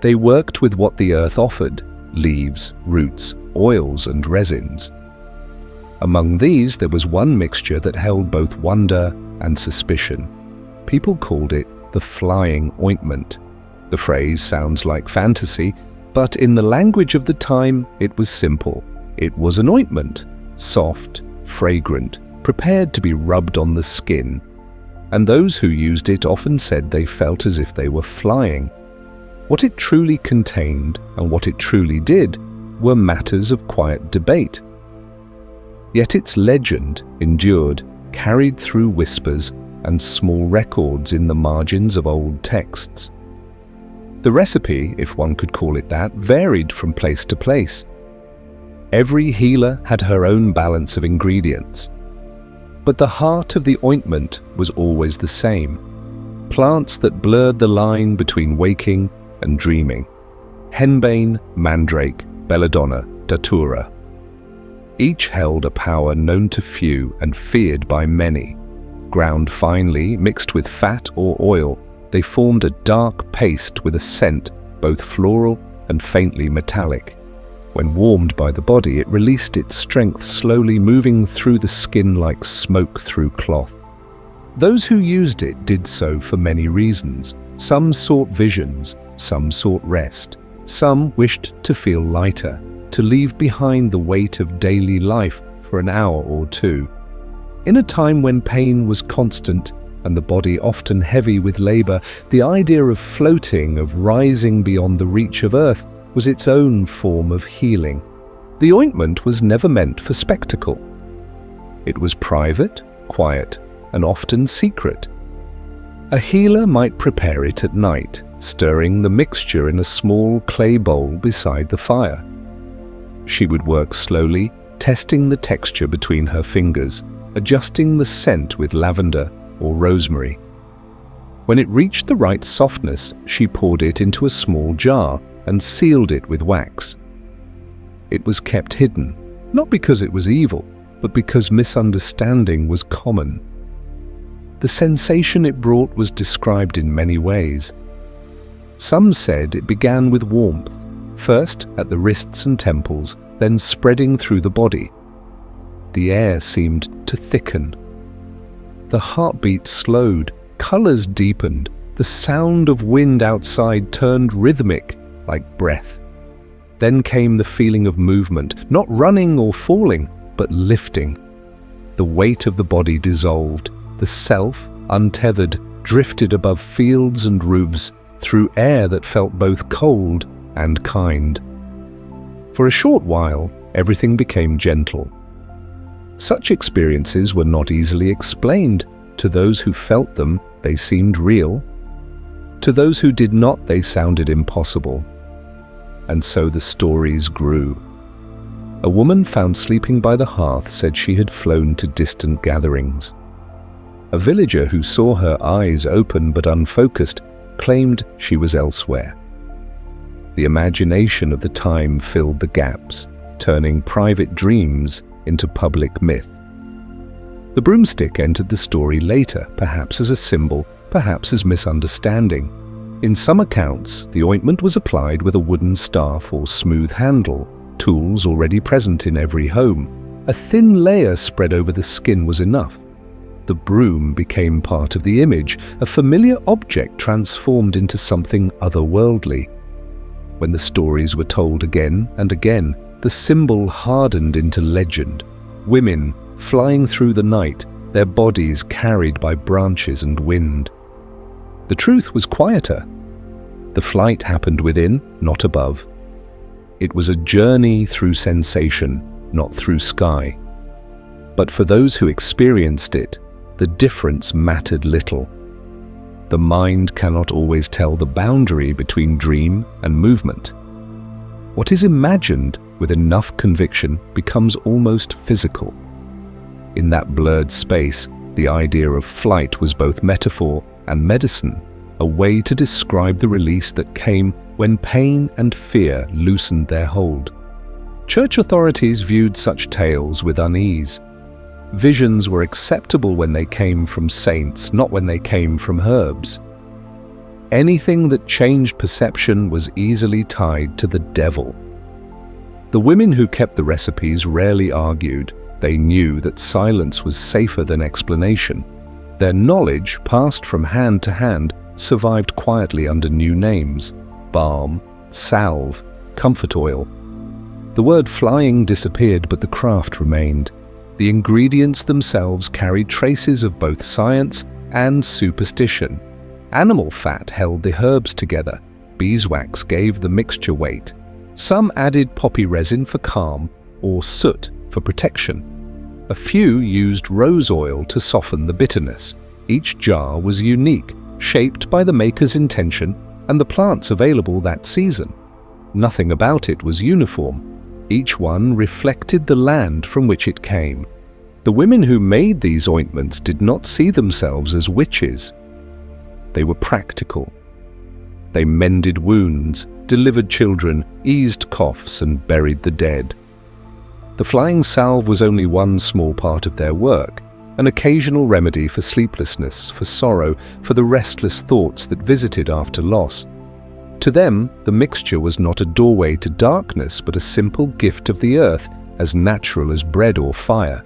They worked with what the earth offered: leaves, roots, oils, and resins. Among these, there was one mixture that held both wonder and suspicion. People called it the flying ointment. The phrase sounds like fantasy, but in the language of the time, it was simple. It was an ointment, soft, fragrant, prepared to be rubbed on the skin. And those who used it often said they felt as if they were flying. What it truly contained and what it truly did were matters of quiet debate. Yet its legend endured, carried through whispers and small records in the margins of old texts. The recipe, if one could call it that, varied from place to place. Every healer had her own balance of ingredients. But the heart of the ointment was always the same: plants that blurred the line between waking and dreaming. Henbane, mandrake, belladonna, datura. Each held a power known to few and feared by many. Ground finely, mixed with fat or oil, they formed a dark paste with a scent both floral and faintly metallic. When warmed by the body, it released its strength, slowly moving through the skin like smoke through cloth. Those who used it did so for many reasons. Some sought visions, some sought rest, some wished to feel lighter, to leave behind the weight of daily life for an hour or two. In a time when pain was constant and the body often heavy with labor, the idea of floating, of rising beyond the reach of earth, was its own form of healing. The ointment was never meant for spectacle. It was private, quiet, and often secret. A healer might prepare it at night, stirring the mixture in a small clay bowl beside the fire. She would work slowly, testing the texture between her fingers, adjusting the scent with lavender or rosemary. When it reached the right softness, she poured it into a small jar and sealed it with wax. It was kept hidden, not because it was evil, but because misunderstanding was common. The sensation it brought was described in many ways. Some said it began with warmth, first at the wrists and temples, then spreading through the body. The air seemed to thicken. The heartbeat slowed, colors deepened, the sound of wind outside turned rhythmic, like breath. Then came the feeling of movement, not running or falling, but lifting. The weight of the body dissolved, the self, untethered, drifted above fields and roofs, through air that felt both cold and kind. For a short while, everything became gentle. Such experiences were not easily explained. To those who felt them, they seemed real. To those who did not, they sounded impossible. And so the stories grew. A woman found sleeping by the hearth said she had flown to distant gatherings. A villager who saw her eyes open but unfocused claimed she was elsewhere. The imagination of the time filled the gaps, turning private dreams into public myth. The broomstick entered the story later, perhaps as a symbol, perhaps as misunderstanding. In some accounts, the ointment was applied with a wooden staff or smooth handle, tools already present in every home. A thin layer spread over the skin was enough. The broom became part of the image, a familiar object transformed into something otherworldly. When the stories were told again and again, the symbol hardened into legend. Women flying through the night, their bodies carried by branches and wind. The truth was quieter. The flight happened within, not above. It was a journey through sensation, not through sky. But for those who experienced it, the difference mattered little. The mind cannot always tell the boundary between dream and movement. What is imagined with enough conviction becomes almost physical. In that blurred space, the idea of flight was both metaphor and medicine, a way to describe the release that came when pain and fear loosened their hold. Church authorities viewed such tales with unease. Visions were acceptable when they came from saints, not when they came from herbs. Anything that changed perception was easily tied to the devil. The women who kept the recipes rarely argued. They knew that silence was safer than explanation. Their knowledge, passed from hand to hand, survived quietly under new names: balm, salve, comfort oil. The word flying disappeared, but the craft remained. The ingredients themselves carried traces of both science and superstition. Animal fat held the herbs together. Beeswax gave the mixture weight. Some added poppy resin for calm or soot for protection. A few used rose oil to soften the bitterness. Each jar was unique, shaped by the maker's intention and the plants available that season. Nothing about it was uniform. Each one reflected the land from which it came. The women who made these ointments did not see themselves as witches. They were practical. They mended wounds, delivered children, eased coughs, and buried the dead. The flying salve was only one small part of their work, an occasional remedy for sleeplessness, for sorrow, for the restless thoughts that visited after loss. To them, the mixture was not a doorway to darkness, but a simple gift of the earth, as natural as bread or fire.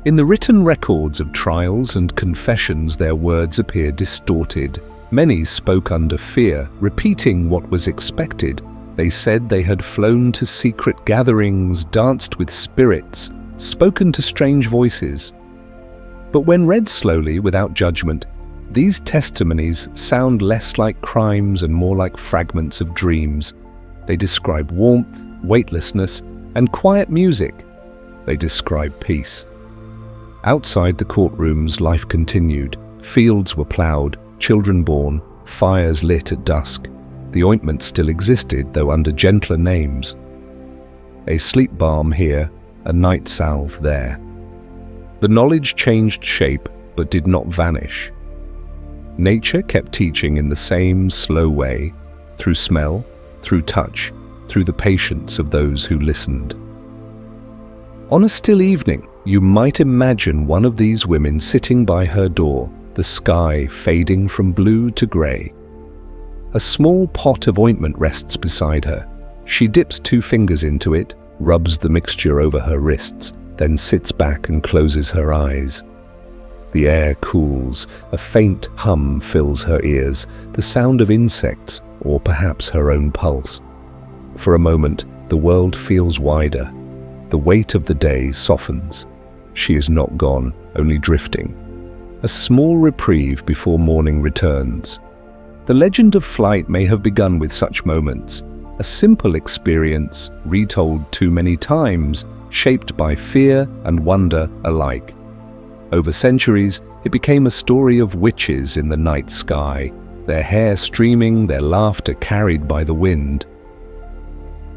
In the written records of trials and confessions, their words appear distorted. Many spoke under fear, repeating what was expected. They said they had flown to secret gatherings, danced with spirits, spoken to strange voices. But when read slowly, without judgment, these testimonies sound less like crimes and more like fragments of dreams. They describe warmth, weightlessness, and quiet music. They describe peace. Outside the courtrooms, life continued. Fields were ploughed, children born, fires lit at dusk. The ointment still existed, though under gentler names. A sleep balm here, a night salve there. The knowledge changed shape, but did not vanish. Nature kept teaching in the same slow way, through smell, through touch, through the patience of those who listened. On a still evening, you might imagine one of these women sitting by her door, the sky fading from blue to grey. A small pot of ointment rests beside her. She dips 2 fingers into it, rubs the mixture over her wrists, then sits back and closes her eyes. The air cools, a faint hum fills her ears, the sound of insects, or perhaps her own pulse. For a moment, the world feels wider. The weight of the day softens. She is not gone, only drifting. A small reprieve before morning returns. The legend of flight may have begun with such moments, a simple experience retold too many times, shaped by fear and wonder alike. Over centuries, it became a story of witches in the night sky, their hair streaming, their laughter carried by the wind.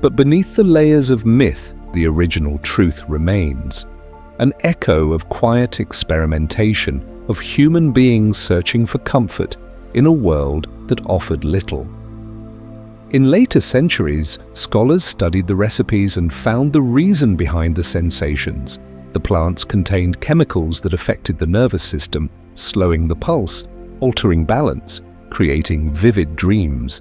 But beneath the layers of myth, the original truth remains, an echo of quiet experimentation, of human beings searching for comfort in a world that offered little. In later centuries, scholars studied the recipes and found the reason behind the sensations. The plants contained chemicals that affected the nervous system, slowing the pulse, altering balance, creating vivid dreams.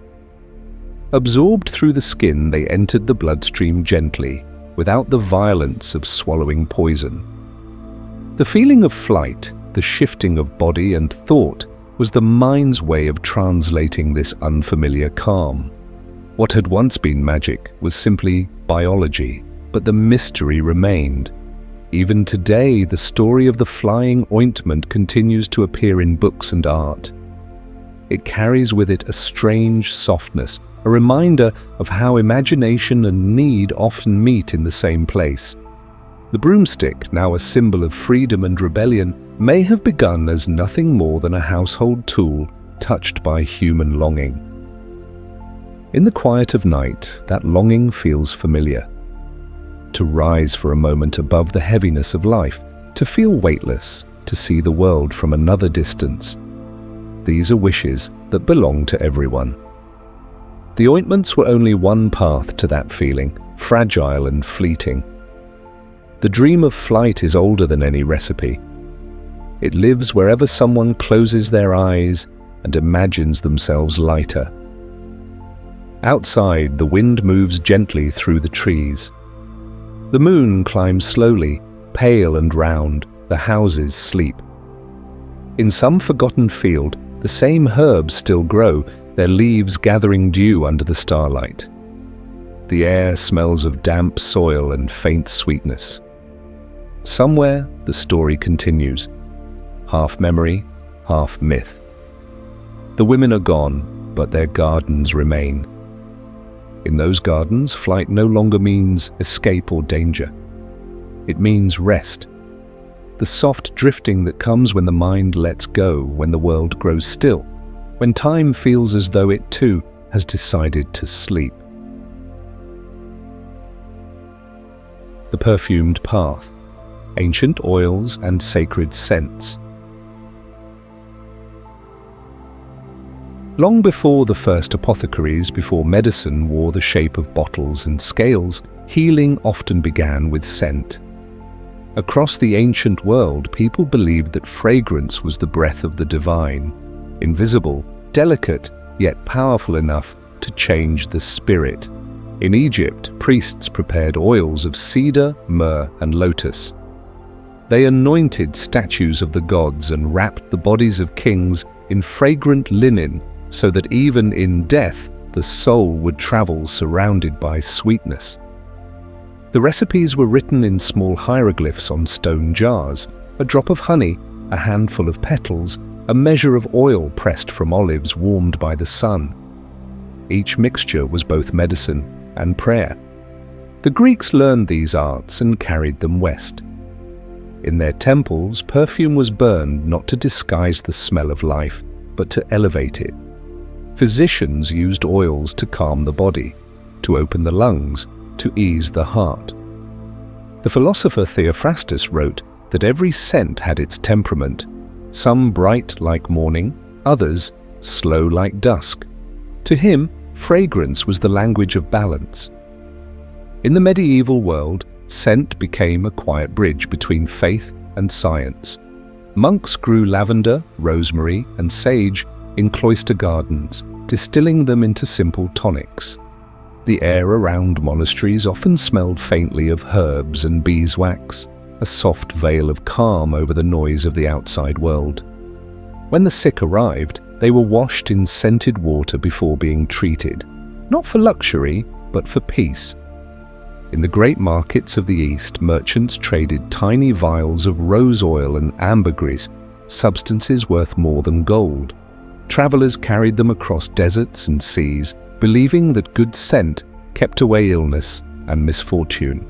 Absorbed through the skin, they entered the bloodstream gently, without the violence of swallowing poison. The feeling of flight, the shifting of body and thought, was the mind's way of translating this unfamiliar calm. What had once been magic was simply biology, but the mystery remained. Even today, the story of the flying ointment continues to appear in books and art. It carries with it a strange softness, a reminder of how imagination and need often meet in the same place. The broomstick, now a symbol of freedom and rebellion, may have begun as nothing more than a household tool touched by human longing. In the quiet of night, that longing feels familiar. To rise for a moment above the heaviness of life, to feel weightless, to see the world from another distance. These are wishes that belong to everyone. The ointments were only one path to that feeling, fragile and fleeting. The dream of flight is older than any recipe. It lives wherever someone closes their eyes and imagines themselves lighter. Outside, the wind moves gently through the trees. The moon climbs slowly, pale and round, the houses sleep. In some forgotten field, the same herbs still grow, their leaves gathering dew under the starlight. The air smells of damp soil and faint sweetness. Somewhere, the story continues, half memory, half myth. The women are gone, but their gardens remain. In those gardens, flight no longer means escape or danger. It means rest. The soft drifting that comes when the mind lets go, when the world grows still, when time feels as though it too has decided to sleep. The perfumed path, ancient oils and sacred scents. Long before the first apothecaries, before medicine wore the shape of bottles and scales, healing often began with scent. Across the ancient world, people believed that fragrance was the breath of the divine, invisible, delicate, yet powerful enough to change the spirit. In Egypt, priests prepared oils of cedar, myrrh, and lotus. They anointed statues of the gods and wrapped the bodies of kings in fragrant linen, so that even in death, the soul would travel surrounded by sweetness. The recipes were written in small hieroglyphs on stone jars, a drop of honey, a handful of petals, a measure of oil pressed from olives warmed by the sun. Each mixture was both medicine and prayer. The Greeks learned these arts and carried them west. In their temples, perfume was burned not to disguise the smell of life, but to elevate it. Physicians used oils to calm the body, to open the lungs, to ease the heart. The philosopher Theophrastus wrote that every scent had its temperament, some bright like morning, others slow like dusk. To him, fragrance was the language of balance. In the medieval world, scent became a quiet bridge between faith and science. Monks grew lavender, rosemary, and sage in cloister gardens, distilling them into simple tonics. The air around monasteries often smelled faintly of herbs and beeswax, a soft veil of calm over the noise of the outside world. When the sick arrived, they were washed in scented water before being treated, not for luxury, but for peace. In the great markets of the East, merchants traded tiny vials of rose oil and ambergris, substances worth more than gold. Travelers carried them across deserts and seas, believing that good scent kept away illness and misfortune.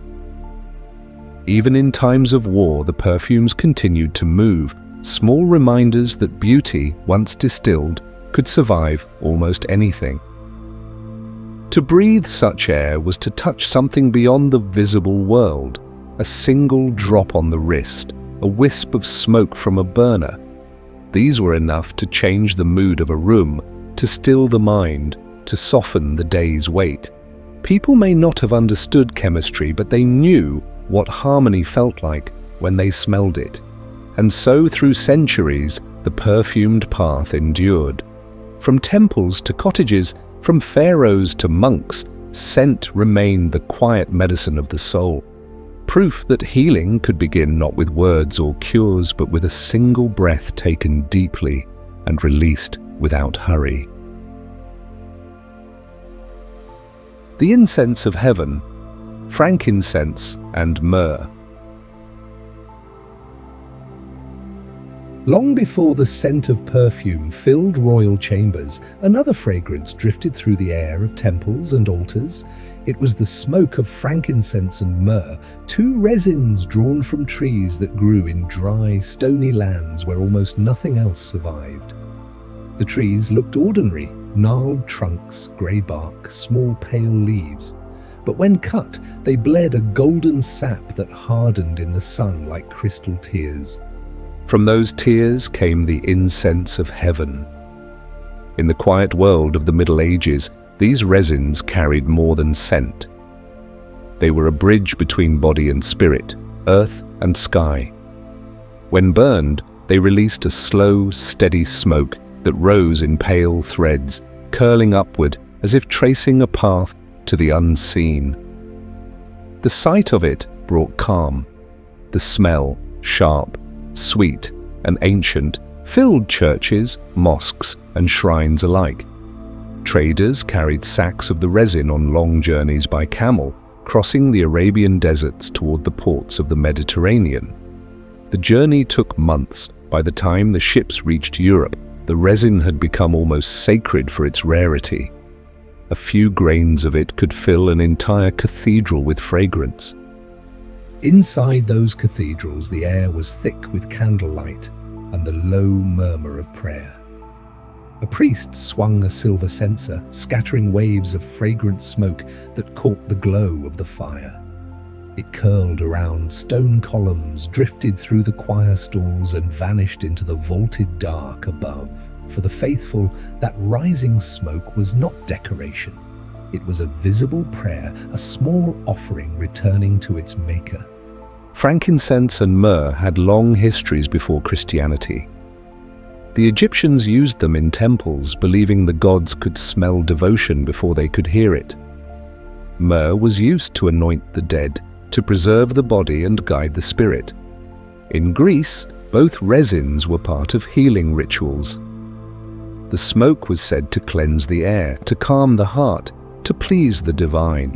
Even in times of war, the perfumes continued to move, small reminders that beauty, once distilled, could survive almost anything. To breathe such air was to touch something beyond the visible world, a single drop on the wrist, a wisp of smoke from a burner. These were enough to change the mood of a room, to still the mind, to soften the day's weight. People may not have understood chemistry, but they knew what harmony felt like when they smelled it. And so through centuries, the perfumed path endured. From temples to cottages, from pharaohs to monks, scent remained the quiet medicine of the soul. Proof that healing could begin not with words or cures, but with a single breath taken deeply and released without hurry. The incense of heaven, frankincense and myrrh. Long before the scent of perfume filled royal chambers, another fragrance drifted through the air of temples and altars. It was the smoke of frankincense and myrrh, two resins drawn from trees that grew in dry, stony lands where almost nothing else survived. The trees looked ordinary, gnarled trunks, grey bark, small pale leaves. But when cut, they bled a golden sap that hardened in the sun like crystal tears. From those tears came the incense of heaven. In the quiet world of the Middle Ages, these resins carried more than scent. They were a bridge between body and spirit, earth and sky. When burned, they released a slow, steady smoke that rose in pale threads, curling upward as if tracing a path to the unseen. The sight of it brought calm. The smell, sharp, sweet, and ancient, filled churches, mosques, and shrines alike. Traders carried sacks of the resin on long journeys by camel, crossing the Arabian deserts toward the ports of the Mediterranean. The journey took months. By the time the ships reached Europe, the resin had become almost sacred for its rarity. A few grains of it could fill an entire cathedral with fragrance. Inside those cathedrals, the air was thick with candlelight and the low murmur of prayer. A priest swung a silver censer, scattering waves of fragrant smoke that caught the glow of the fire. It curled around stone columns, drifted through the choir stalls, and vanished into the vaulted dark above. For the faithful, that rising smoke was not decoration. It was a visible prayer, a small offering returning to its maker. Frankincense and myrrh had long histories before Christianity. The Egyptians used them in temples, believing the gods could smell devotion before they could hear it. Myrrh was used to anoint the dead, to preserve the body and guide the spirit. In Greece, both resins were part of healing rituals. The smoke was said to cleanse the air, to calm the heart, to please the divine.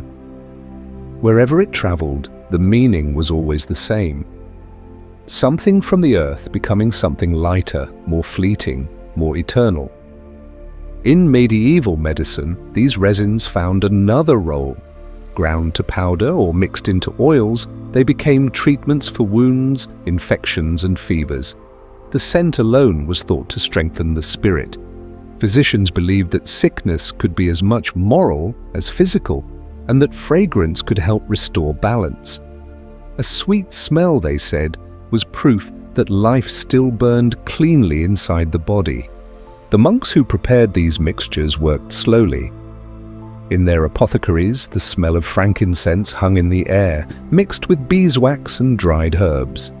Wherever it traveled, the meaning was always the same. Something from the earth becoming something lighter, more fleeting, more eternal. In medieval medicine, these resins found another role. Ground to powder or mixed into oils, they became treatments for wounds, infections, and fevers. The scent alone was thought to strengthen the spirit. Physicians believed that sickness could be as much moral as physical, and that fragrance could help restore balance. A sweet smell, they said, was proof that life still burned cleanly inside the body. The monks who prepared these mixtures worked slowly. In their apothecaries, the smell of frankincense hung in the air, mixed with beeswax and dried herbs.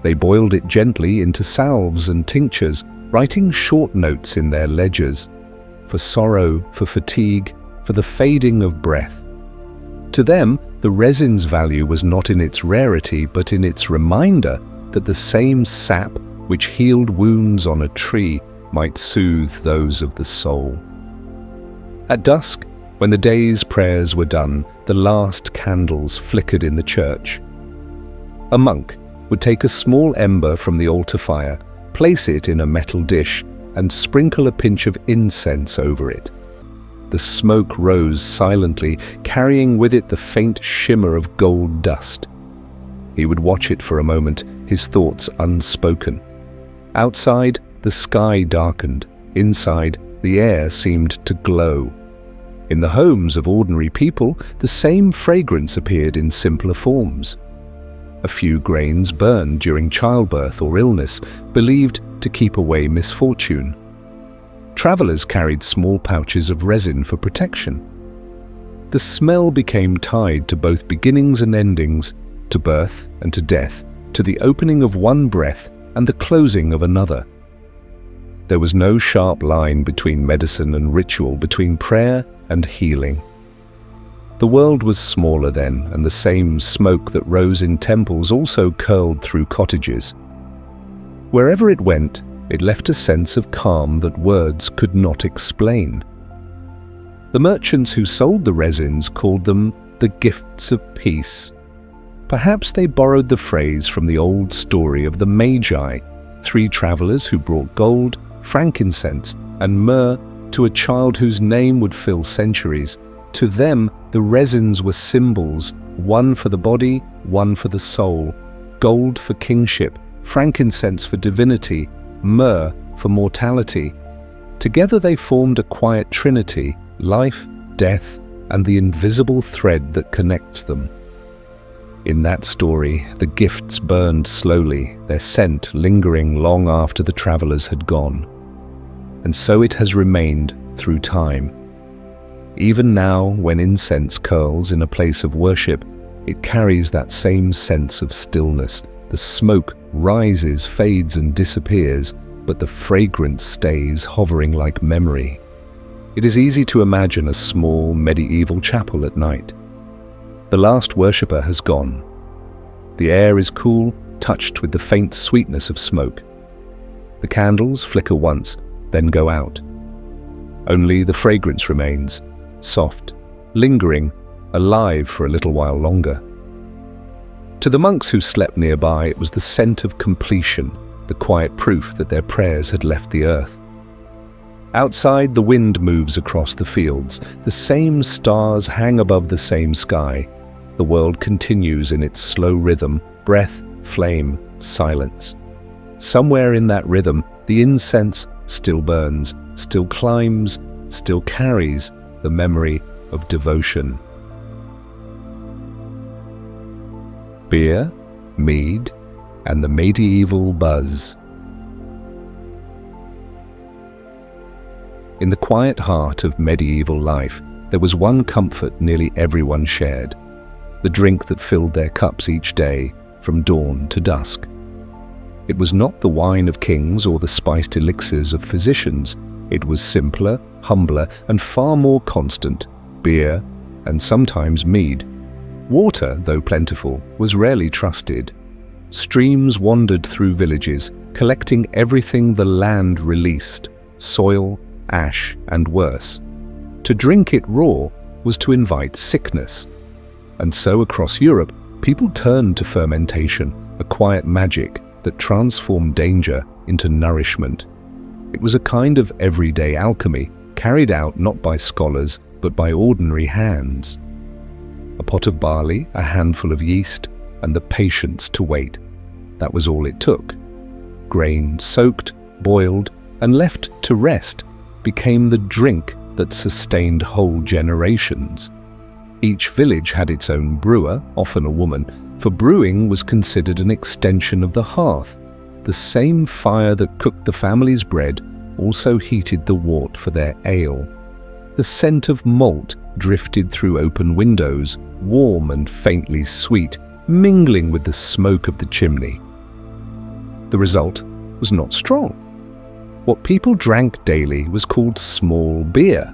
They boiled it gently into salves and tinctures, writing short notes in their ledgers. For sorrow, for fatigue, for for the fading of breath. To them, the resin's value was not in its rarity, but in its reminder that the same sap which healed wounds on a tree might soothe those of the soul. At dusk, when the day's prayers were done, the last candles flickered in the church. A monk would take a small ember from the altar fire, place it in a metal dish, and sprinkle a pinch of incense over it. The smoke rose silently, carrying with it the faint shimmer of gold dust. He would watch it for a moment, his thoughts unspoken. Outside, the sky darkened. Inside, the air seemed to glow. In the homes of ordinary people, the same fragrance appeared in simpler forms. A few grains burned during childbirth or illness, believed to keep away misfortune. Travelers carried small pouches of resin for protection. The smell became tied to both beginnings and endings, to birth and to death, to the opening of one breath and the closing of another. There was no sharp line between medicine and ritual, between prayer and healing. The world was smaller then, and the same smoke that rose in temples also curled through cottages. Wherever it went, it left a sense of calm that words could not explain. The merchants who sold the resins called them the gifts of peace. Perhaps they borrowed the phrase from the old story of the Magi, 3 travelers who brought gold, frankincense, and myrrh to a child whose name would fill centuries. To them, the resins were symbols, one for the body, one for the soul. Gold for kingship, frankincense for divinity, myrrh for mortality. Together they formed a quiet trinity: life, death, and the invisible thread that connects them. In that story, the gifts burned slowly, their scent lingering long after the travelers had gone. And so it has remained through time. Even now, when incense curls in a place of worship, it carries that same sense of stillness. The smoke rises, fades, and disappears, but the fragrance stays, hovering like memory. It is easy to imagine a small medieval chapel at night. The last worshipper has gone. The air is cool, touched with the faint sweetness of smoke. The candles flicker once, then go out. Only the fragrance remains, soft, lingering, alive for a little while longer. To the monks who slept nearby, it was the scent of completion, the quiet proof that their prayers had left the earth. Outside, the wind moves across the fields. The same stars hang above the same sky. The world continues in its slow rhythm: breath, flame, silence. Somewhere in that rhythm, the incense still burns, still climbs, still carries the memory of devotion. Beer, mead, and the medieval buzz. In the quiet heart of medieval life, there was one comfort nearly everyone shared: the drink that filled their cups each day, from dawn to dusk. It was not the wine of kings or the spiced elixirs of physicians. It was simpler, humbler, and far more constant: beer, and sometimes mead. Water, though plentiful, was rarely trusted. Streams wandered through villages, collecting everything the land released: soil, ash, and worse. To drink it raw was to invite sickness. And so across Europe, people turned to fermentation, a quiet magic that transformed danger into nourishment. It was a kind of everyday alchemy, carried out not by scholars, but by ordinary hands. A pot of barley, a handful of yeast, and the patience to wait. That was all it took. Grain soaked, boiled, and left to rest became the drink that sustained whole generations. Each village had its own brewer, often a woman, for brewing was considered an extension of the hearth. The same fire that cooked the family's bread also heated the wort for their ale. The scent of malt drifted through open windows, warm and faintly sweet, mingling with the smoke of the chimney. The result was not strong. What people drank daily was called small beer,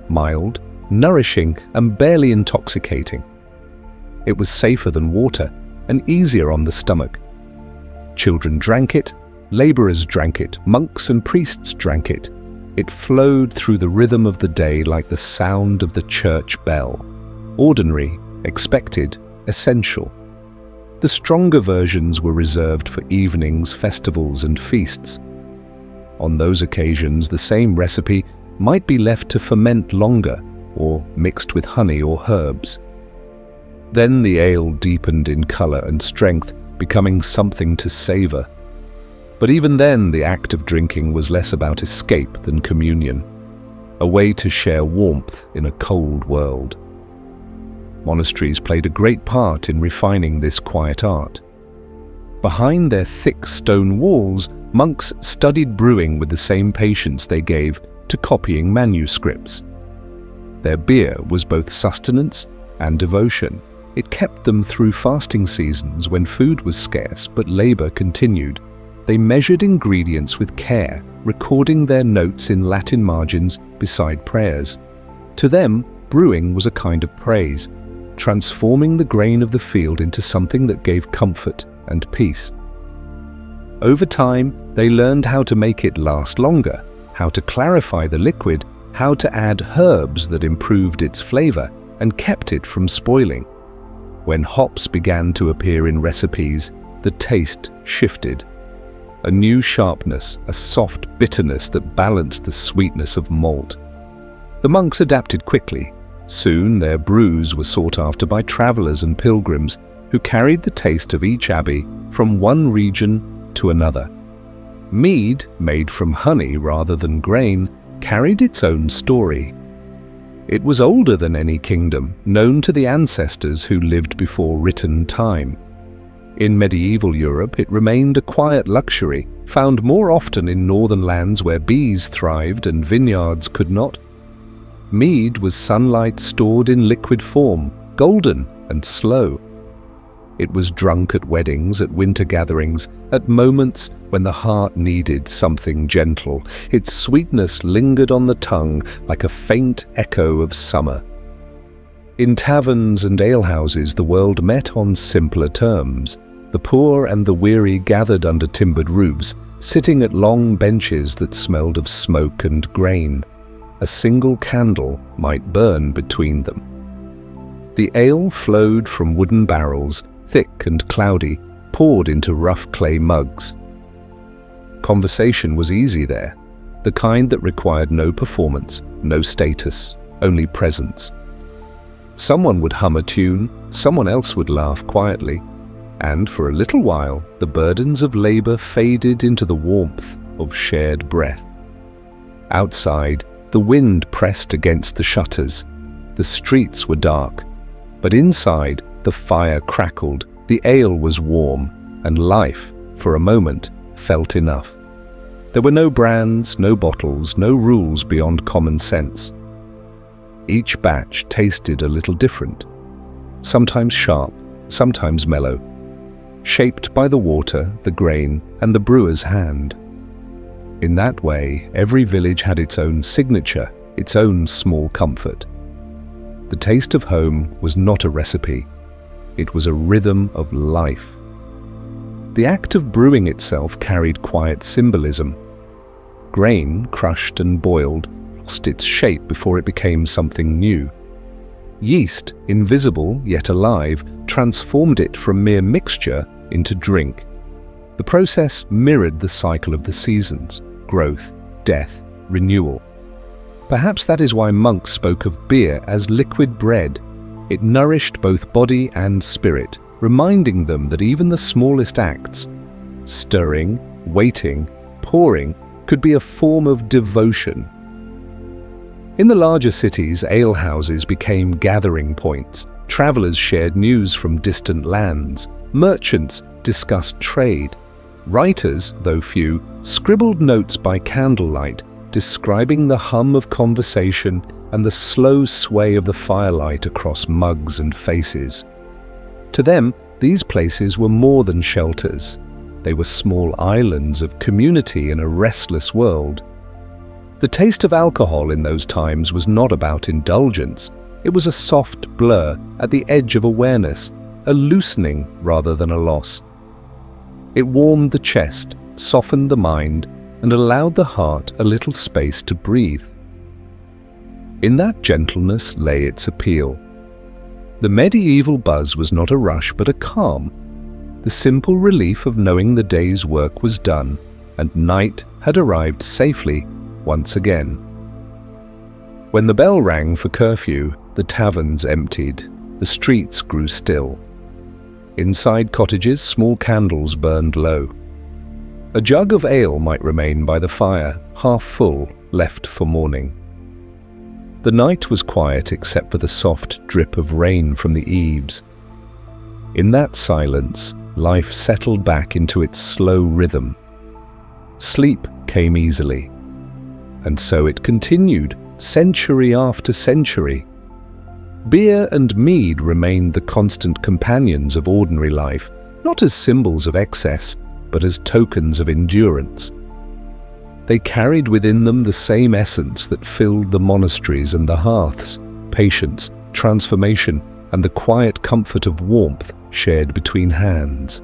mild, nourishing, and barely intoxicating. It was safer than water and easier on the stomach. Children drank it, laborers drank it, monks and priests drank it. It flowed through the rhythm of the day like the sound of the church bell. Ordinary, expected, essential. The stronger versions were reserved for evenings, festivals, and feasts. On those occasions, the same recipe might be left to ferment longer or mixed with honey or herbs. Then the ale deepened in color and strength, becoming something to savor. But even then, the act of drinking was less about escape than communion, a way to share warmth in a cold world. Monasteries played a great part in refining this quiet art. Behind their thick stone walls, monks studied brewing with the same patience they gave to copying manuscripts. Their beer was both sustenance and devotion. It kept them through fasting seasons when food was scarce but labor continued. They measured ingredients with care, recording their notes in Latin margins beside prayers. To them, brewing was a kind of praise, transforming the grain of the field into something that gave comfort and peace. Over time, they learned how to make it last longer, how to clarify the liquid, how to add herbs that improved its flavor and kept it from spoiling. When hops began to appear in recipes, the taste shifted. A new sharpness, a soft bitterness that balanced the sweetness of malt. The monks adapted quickly. Soon their brews were sought after by travelers and pilgrims who carried the taste of each abbey from one region to another. Mead, made from honey rather than grain, carried its own story. It was older than any kingdom, known to the ancestors who lived before written time. In medieval Europe, it remained a quiet luxury, found more often in northern lands where bees thrived and vineyards could not. Mead was sunlight stored in liquid form, golden and slow. It was drunk at weddings, at winter gatherings, at moments when the heart needed something gentle. Its sweetness lingered on the tongue like a faint echo of summer. In taverns and alehouses, the world met on simpler terms. The poor and the weary gathered under timbered roofs, sitting at long benches that smelled of smoke and grain. A single candle might burn between them. The ale flowed from wooden barrels, thick and cloudy, poured into rough clay mugs. Conversation was easy there, the kind that required no performance, no status, only presence. Someone would hum a tune, someone else would laugh quietly, and for a little while the burdens of labor faded into the warmth of shared breath. Outside, the wind pressed against the shutters. The streets were dark, but inside the fire crackled, the ale was warm, and life, for a moment, felt enough. There were no brands, no bottles, no rules beyond common sense. Each batch tasted a little different, sometimes sharp, sometimes mellow, shaped by the water, the grain, and the brewer's hand. In that way, every village had its own signature, its own small comfort. The taste of home was not a recipe. It was a rhythm of life. The act of brewing itself carried quiet symbolism. Grain, crushed and boiled, lost its shape before it became something new. Yeast, invisible yet alive, transformed it from mere mixture into drink. The process mirrored the cycle of the seasons: growth, death, renewal. Perhaps that is why monks spoke of beer as liquid bread. It nourished both body and spirit, reminding them that even the smallest acts, stirring, waiting, pouring, could be a form of devotion. In the larger cities, alehouses became gathering points. Travelers shared news from distant lands. Merchants discussed trade. Writers, though few, scribbled notes by candlelight, describing the hum of conversation and the slow sway of the firelight across mugs and faces. To them, these places were more than shelters. They were small islands of community in a restless world. The taste of alcohol in those times was not about indulgence. It was a soft blur at the edge of awareness, a loosening rather than a loss. It warmed the chest, softened the mind, and allowed the heart a little space to breathe. In that gentleness lay its appeal. The medieval buzz was not a rush but a calm, the simple relief of knowing the day's work was done and night had arrived safely once again. When the bell rang for curfew, the taverns emptied, the streets grew still. Inside cottages, small candles burned low. A jug of ale might remain by the fire, half full, left for morning. The night was quiet except for the soft drip of rain from the eaves. In that silence, life settled back into its slow rhythm. Sleep came easily. And so it continued, century after century. Beer and mead remained the constant companions of ordinary life, not as symbols of excess, but as tokens of endurance. They carried within them the same essence that filled the monasteries and the hearths: patience, transformation, and the quiet comfort of warmth shared between hands.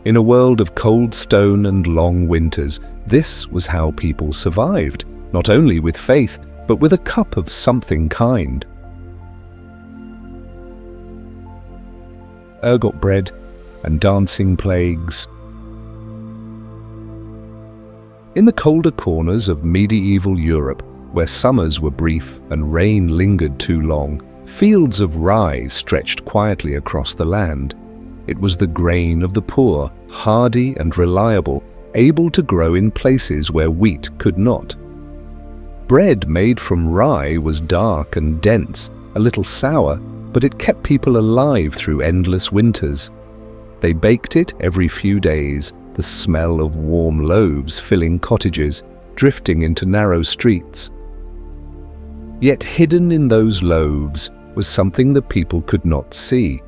In a world of cold stone and long winters, this was how people survived, not only with faith, but with a cup of something kind. Ergot bread and dancing plagues. In the colder corners of medieval Europe, where summers were brief and rain lingered too long, fields of rye stretched quietly across the land. It was the grain of the poor, hardy and reliable, able to grow in places where wheat could not. Bread made from rye was dark and dense, a little sour, but it kept people alive through endless winters. They baked it every few days, the smell of warm loaves filling cottages, drifting into narrow streets. Yet hidden in those loaves was something that people could not see,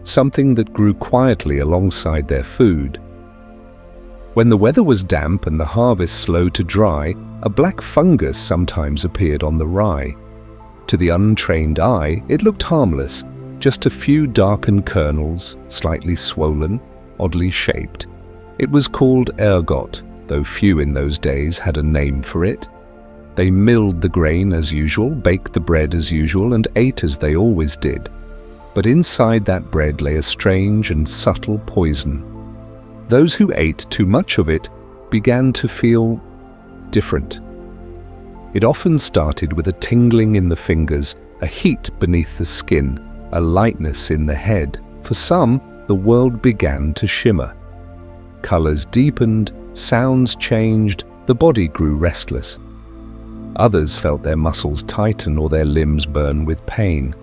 something that grew quietly alongside their food. When the weather was damp and the harvest slow to dry, a black fungus sometimes appeared on the rye. To the untrained eye, it looked harmless, just a few darkened kernels, slightly swollen, oddly shaped. It was called ergot, though few in those days had a name for it. They milled the grain as usual, baked the bread as usual, and ate as they always did. But inside that bread lay a strange and subtle poison. Those who ate too much of it began to feel different. It often started with a tingling in the fingers, a heat beneath the skin, a lightness in the head. For some, the world began to shimmer. Colors deepened, sounds changed, the body grew restless. Others felt their muscles tighten or their limbs burn with pain.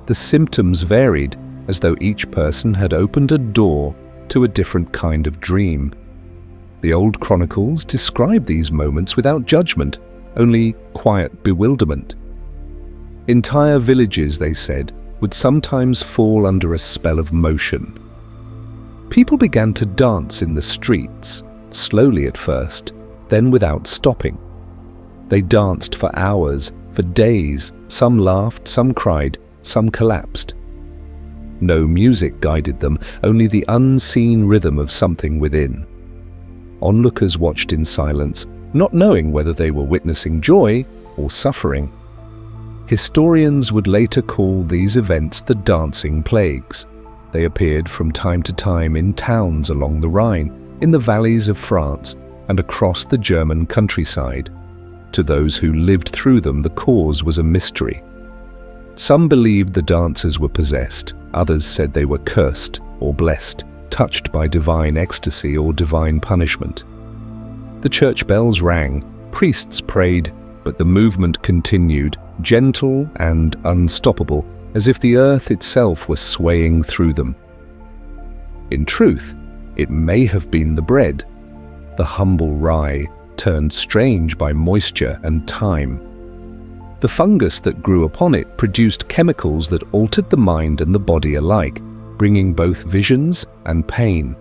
The symptoms varied, as though each person had opened a door to a different kind of dream. The old chronicles describe these moments without judgment, only quiet bewilderment. Entire villages, they said, would sometimes fall under a spell of motion. People began to dance in the streets, slowly at first, then without stopping. They danced for hours, for days. Some laughed, some cried, some collapsed. No music guided them, only the unseen rhythm of something within. Onlookers watched in silence, not knowing whether they were witnessing joy or suffering. Historians would later call these events the dancing plagues. They appeared from time to time in towns along the Rhine, in the valleys of France, and across the German countryside. To those who lived through them, the cause was a mystery. Some believed the dancers were possessed, others said they were cursed or blessed, touched by divine ecstasy or divine punishment. The church bells rang, priests prayed, but the movement continued, gentle and unstoppable, as if the earth itself were swaying through them. In truth, it may have been the bread, the humble rye, turned strange by moisture and time. The fungus that grew upon it produced chemicals that altered the mind and the body alike, bringing both visions and pain.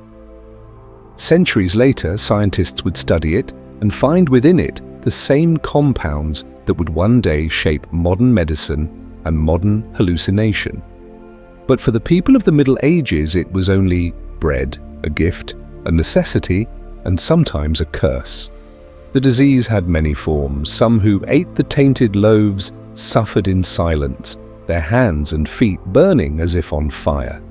Centuries later, scientists would study it and find within it the same compounds that would one day shape modern medicine and modern hallucination. But for the people of the Middle Ages, it was only bread, a gift, a necessity, and sometimes a curse. The disease had many forms. Some who ate the tainted loaves suffered in silence, their hands and feet burning as if on fire.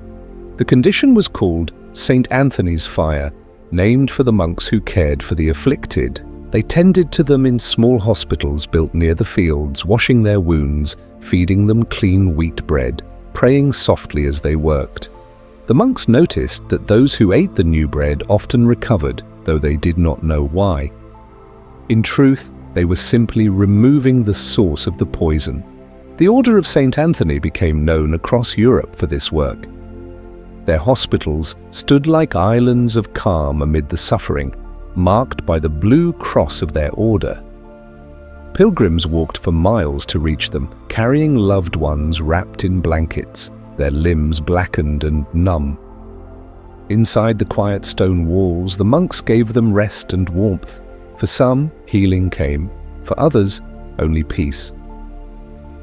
The condition was called St. Anthony's fire, named for the monks who cared for the afflicted. They tended to them in small hospitals built near the fields, washing their wounds, feeding them clean wheat bread, praying softly as they worked. The monks noticed that those who ate the new bread often recovered, though they did not know why. In truth, they were simply removing the source of the poison. The Order of St. Anthony became known across Europe for this work. Their hospitals stood like islands of calm amid the suffering, marked by the blue cross of their order. Pilgrims walked for miles to reach them, carrying loved ones wrapped in blankets, their limbs blackened and numb. Inside the quiet stone walls, the monks gave them rest and warmth. For some, healing came. For others, only peace.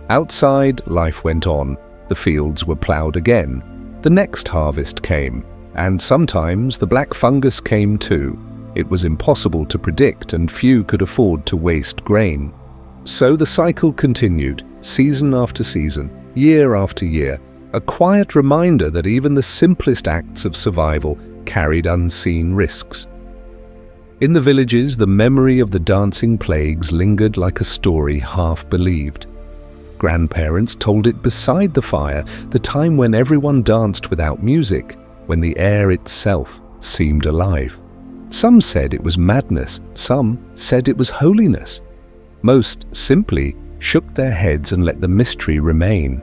Outside, life went on. The fields were ploughed again. The next harvest came, and sometimes the black fungus came too. It was impossible to predict, and few could afford to waste grain. So the cycle continued, season after season, year after year, a quiet reminder that even the simplest acts of survival carried unseen risks. In the villages, the memory of the dancing plagues lingered like a story half believed. Grandparents told it beside the fire, the time when everyone danced without music, when the air itself seemed alive. Some said it was madness, some said it was holiness. Most simply shook their heads and let the mystery remain.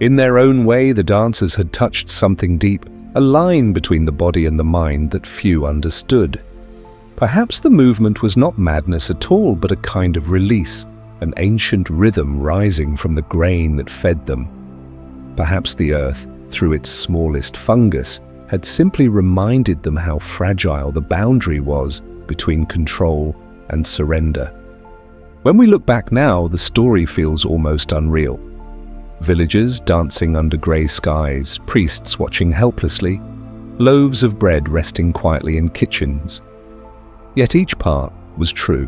In their own way, the dancers had touched something deep, a line between the body and the mind that few understood. Perhaps the movement was not madness at all, but a kind of release, an ancient rhythm rising from the grain that fed them. Perhaps the earth, through its smallest fungus, had simply reminded them how fragile the boundary was between control and surrender. When we look back now, the story feels almost unreal. Villagers dancing under grey skies, priests watching helplessly, loaves of bread resting quietly in kitchens. Yet each part was true,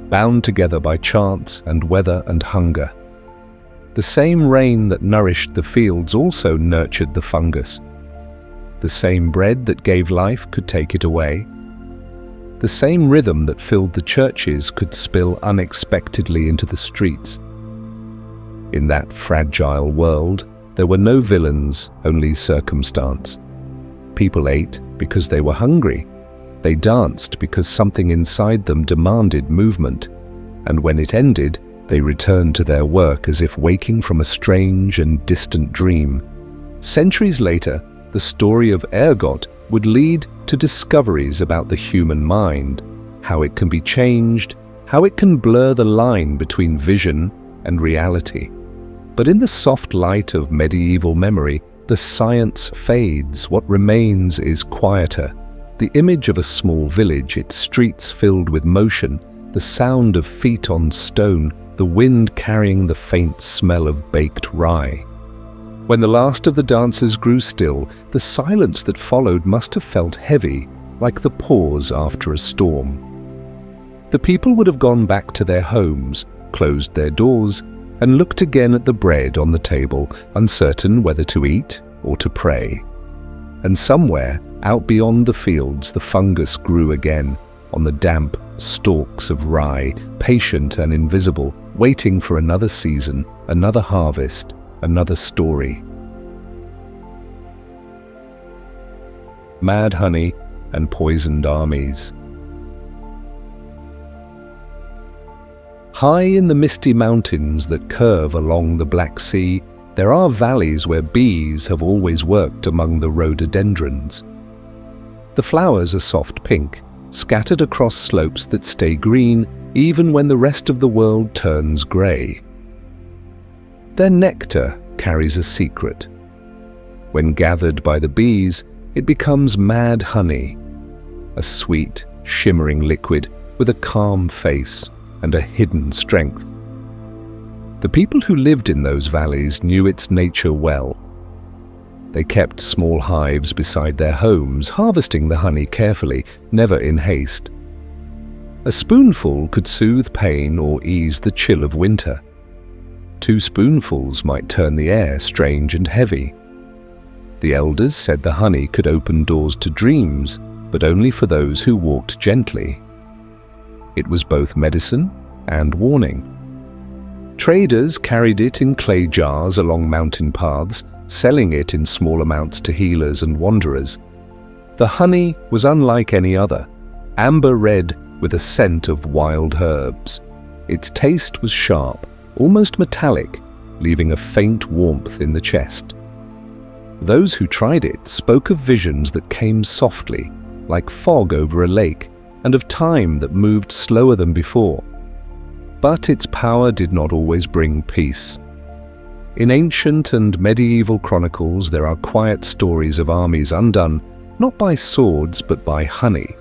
bound together by chance and weather and hunger. The same rain that nourished the fields also nurtured the fungus. The same bread that gave life could take it away. The same rhythm that filled the churches could spill unexpectedly into the streets. In that fragile world, there were no villains, only circumstance. People ate because they were hungry. They danced because something inside them demanded movement. And when it ended, they returned to their work as if waking from a strange and distant dream. Centuries later, the story of ergot would lead to discoveries about the human mind, how it can be changed, how it can blur the line between vision and reality. But in the soft light of medieval memory, the science fades. What remains is quieter. The image of a small village, its streets filled with motion, the sound of feet on stone, the wind carrying the faint smell of baked rye. When the last of the dancers grew still, the silence that followed must have felt heavy, like the pause after a storm. The people would have gone back to their homes, closed their doors, and looked again at the bread on the table, uncertain whether to eat or to pray. And somewhere, out beyond the fields, the fungus grew again, on the damp stalks of rye, patient and invisible, waiting for another season, another harvest, another story. Mad honey and poisoned armies. High in the misty mountains that curve along the Black Sea, there are valleys where bees have always worked among the rhododendrons. The flowers are soft pink, scattered across slopes that stay green even when the rest of the world turns grey. Their nectar carries a secret. When gathered by the bees, it becomes mad honey, a sweet, shimmering liquid with a calm face, and a hidden strength. The people who lived in those valleys knew its nature well. They kept small hives beside their homes, harvesting the honey carefully, never in haste. A spoonful could soothe pain or ease the chill of winter. 2 spoonfuls might turn the air strange and heavy. The elders said the honey could open doors to dreams, but only for those who walked gently. It was both medicine and warning. Traders carried it in clay jars along mountain paths, selling it in small amounts to healers and wanderers. The honey was unlike any other, amber red with a scent of wild herbs. Its taste was sharp, almost metallic, leaving a faint warmth in the chest. Those who tried it spoke of visions that came softly, like fog over a lake, and of time that moved slower than before. But its power did not always bring peace. In ancient and medieval chronicles, there are quiet stories of armies undone, not by swords but by honey.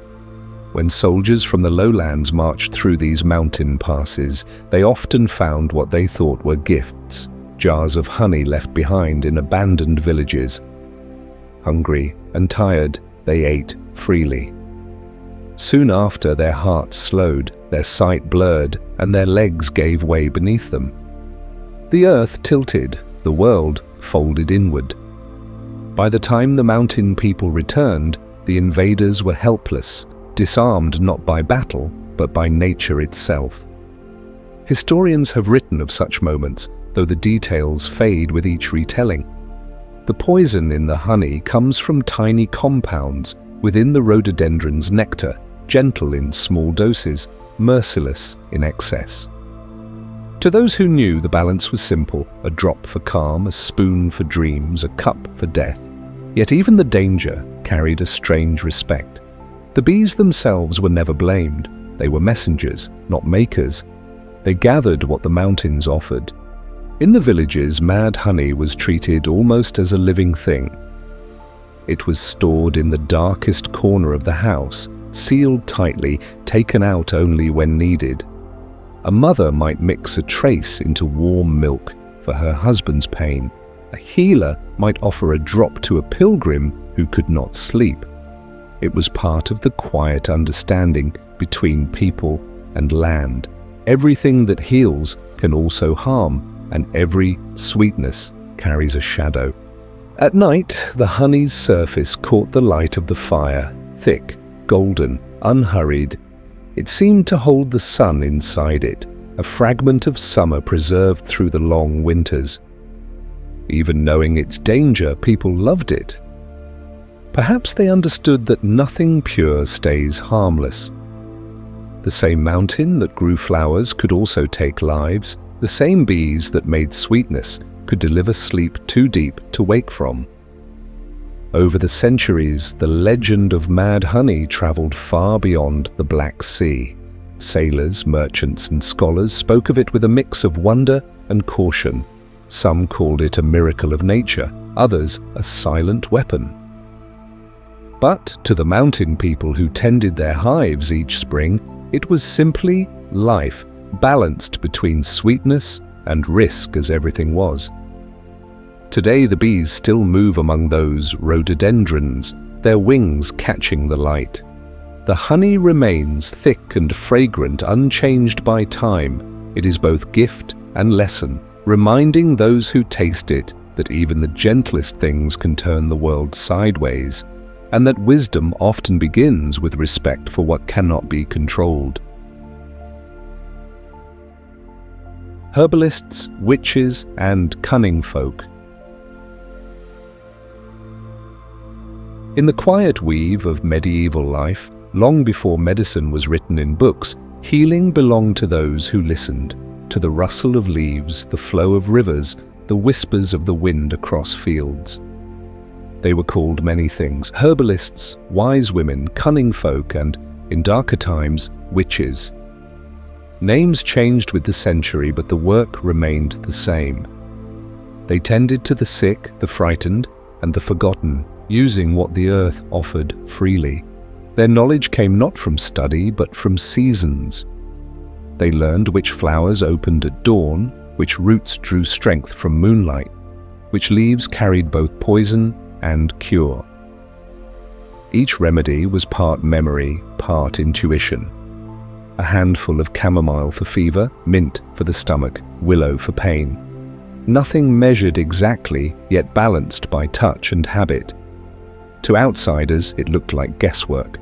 When soldiers from the lowlands marched through these mountain passes, they often found what they thought were gifts, jars of honey left behind in abandoned villages. Hungry and tired, they ate freely. Soon after, their hearts slowed, their sight blurred, and their legs gave way beneath them. The earth tilted, the world folded inward. By the time the mountain people returned, the invaders were helpless, disarmed not by battle, but by nature itself. Historians have written of such moments, though the details fade with each retelling. The poison in the honey comes from tiny compounds within the rhododendron's nectar, gentle in small doses, merciless in excess. To those who knew, the balance was simple: a drop for calm, a spoon for dreams, a cup for death. Yet even the danger carried a strange respect. The bees themselves were never blamed. They were messengers, not makers. They gathered what the mountains offered. In the villages, mad honey was treated almost as a living thing. It was stored in the darkest corner of the house, sealed tightly, taken out only when needed. A mother might mix a trace into warm milk for her husband's pain. A healer might offer a drop to a pilgrim who could not sleep. It was part of the quiet understanding between people and land. Everything that heals can also harm, and every sweetness carries a shadow. At night, the honey's surface caught the light of the fire, thick, golden, unhurried. It seemed to hold the sun inside it, a fragment of summer preserved through the long winters. Even knowing its danger, people loved it. Perhaps they understood that nothing pure stays harmless. The same mountain that grew flowers could also take lives. The same bees that made sweetness could deliver sleep too deep to wake from. Over the centuries, the legend of mad honey traveled far beyond the Black Sea. Sailors, merchants, and scholars spoke of it with a mix of wonder and caution. Some called it a miracle of nature, others a silent weapon. But to the mountain people who tended their hives each spring, it was simply life, balanced between sweetness and risk as everything was. Today the bees still move among those rhododendrons, their wings catching the light. The honey remains thick and fragrant, unchanged by time. It is both gift and lesson, reminding those who taste it that even the gentlest things can turn the world sideways, and that wisdom often begins with respect for what cannot be controlled. Herbalists, witches, and cunning folk. In the quiet weave of medieval life, long before medicine was written in books, healing belonged to those who listened, to the rustle of leaves, the flow of rivers, the whispers of the wind across fields. They were called many things: herbalists, wise women, cunning folk, and, in darker times, witches. Names changed with the century, but the work remained the same. They tended to the sick, the frightened, and the forgotten, using what the earth offered freely. Their knowledge came not from study, but from seasons. They learned which flowers opened at dawn, which roots drew strength from moonlight, which leaves carried both poison and cure. Each remedy was part memory, part intuition. A handful of chamomile for fever, mint for the stomach, willow for pain. Nothing measured exactly, yet balanced by touch and habit. To outsiders, it looked like guesswork.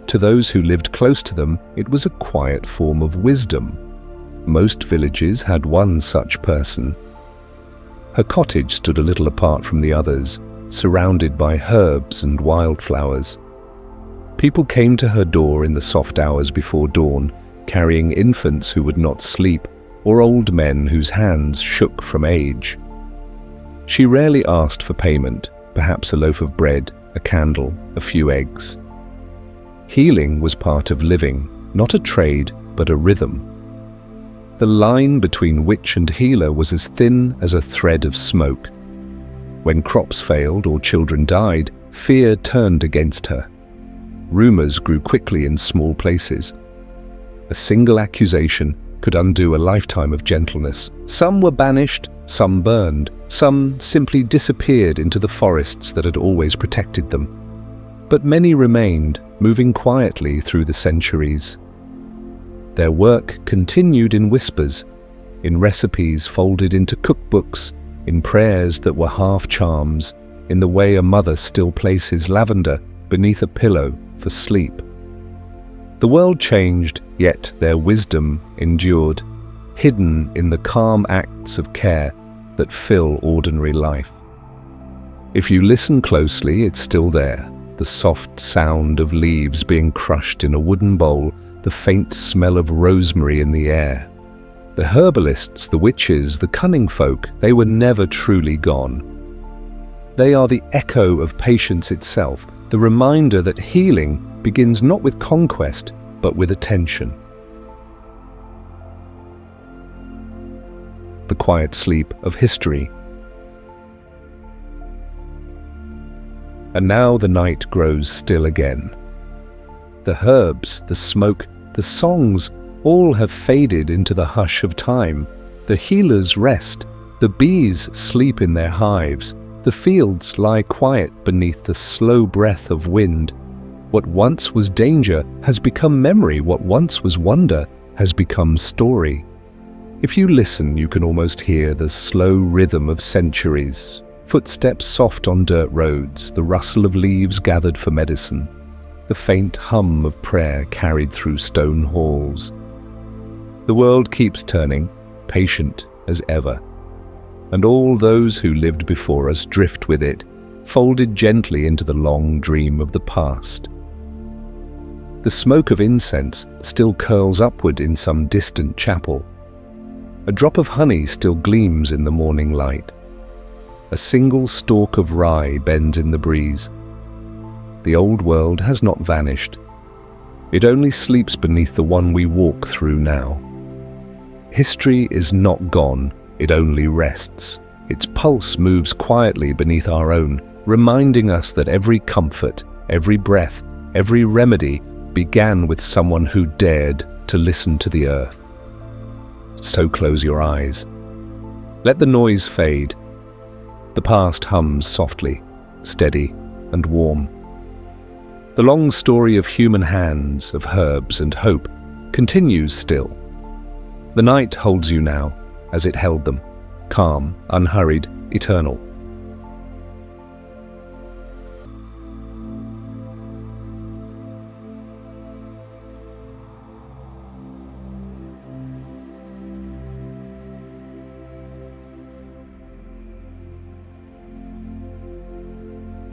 To those who lived close to them, it was a quiet form of wisdom. Most villages had one such person. Her cottage stood a little apart from the others, surrounded by herbs and wildflowers. People came to her door in the soft hours before dawn, carrying infants who would not sleep, or old men whose hands shook from age. She rarely asked for payment, perhaps a loaf of bread, a candle, a few eggs. Healing was part of living, not a trade, but a rhythm. The line between witch and healer was as thin as a thread of smoke. When crops failed or children died, fear turned against her. Rumors grew quickly in small places. A single accusation could undo a lifetime of gentleness. Some were banished, some burned, some simply disappeared into the forests that had always protected them. But many remained, moving quietly through the centuries. Their work continued in whispers, in recipes folded into cookbooks, in prayers that were half charms, in the way a mother still places lavender beneath a pillow for sleep. The world changed, yet their wisdom endured, hidden in the calm acts of care that fill ordinary life. If you listen closely, it's still there, the soft sound of leaves being crushed in a wooden bowl, the faint smell of rosemary in the air. The herbalists, the witches, the cunning folk, they were never truly gone. They are the echo of patience itself, the reminder that healing begins not with conquest, but with attention. The quiet sleep of history. And now the night grows still again. The herbs, the smoke, the songs, all have faded into the hush of time. The healers rest, the bees sleep in their hives, the fields lie quiet beneath the slow breath of wind. What once was danger has become memory, what once was wonder has become story. If you listen, you can almost hear the slow rhythm of centuries, footsteps soft on dirt roads, the rustle of leaves gathered for medicine, the faint hum of prayer carried through stone halls. The world keeps turning, patient as ever, and all those who lived before us drift with it, folded gently into the long dream of the past. The smoke of incense still curls upward in some distant chapel. A drop of honey still gleams in the morning light. A single stalk of rye bends in the breeze. The old world has not vanished. It only sleeps beneath the one we walk through now. History is not gone, it only rests. Its pulse moves quietly beneath our own, reminding us that every comfort, every breath, every remedy began with someone who dared to listen to the earth. So close your eyes. Let the noise fade. The past hums softly, steady and warm. The long story of human hands, of herbs and hope continues still. The night holds you now, as it held them, calm, unhurried, eternal.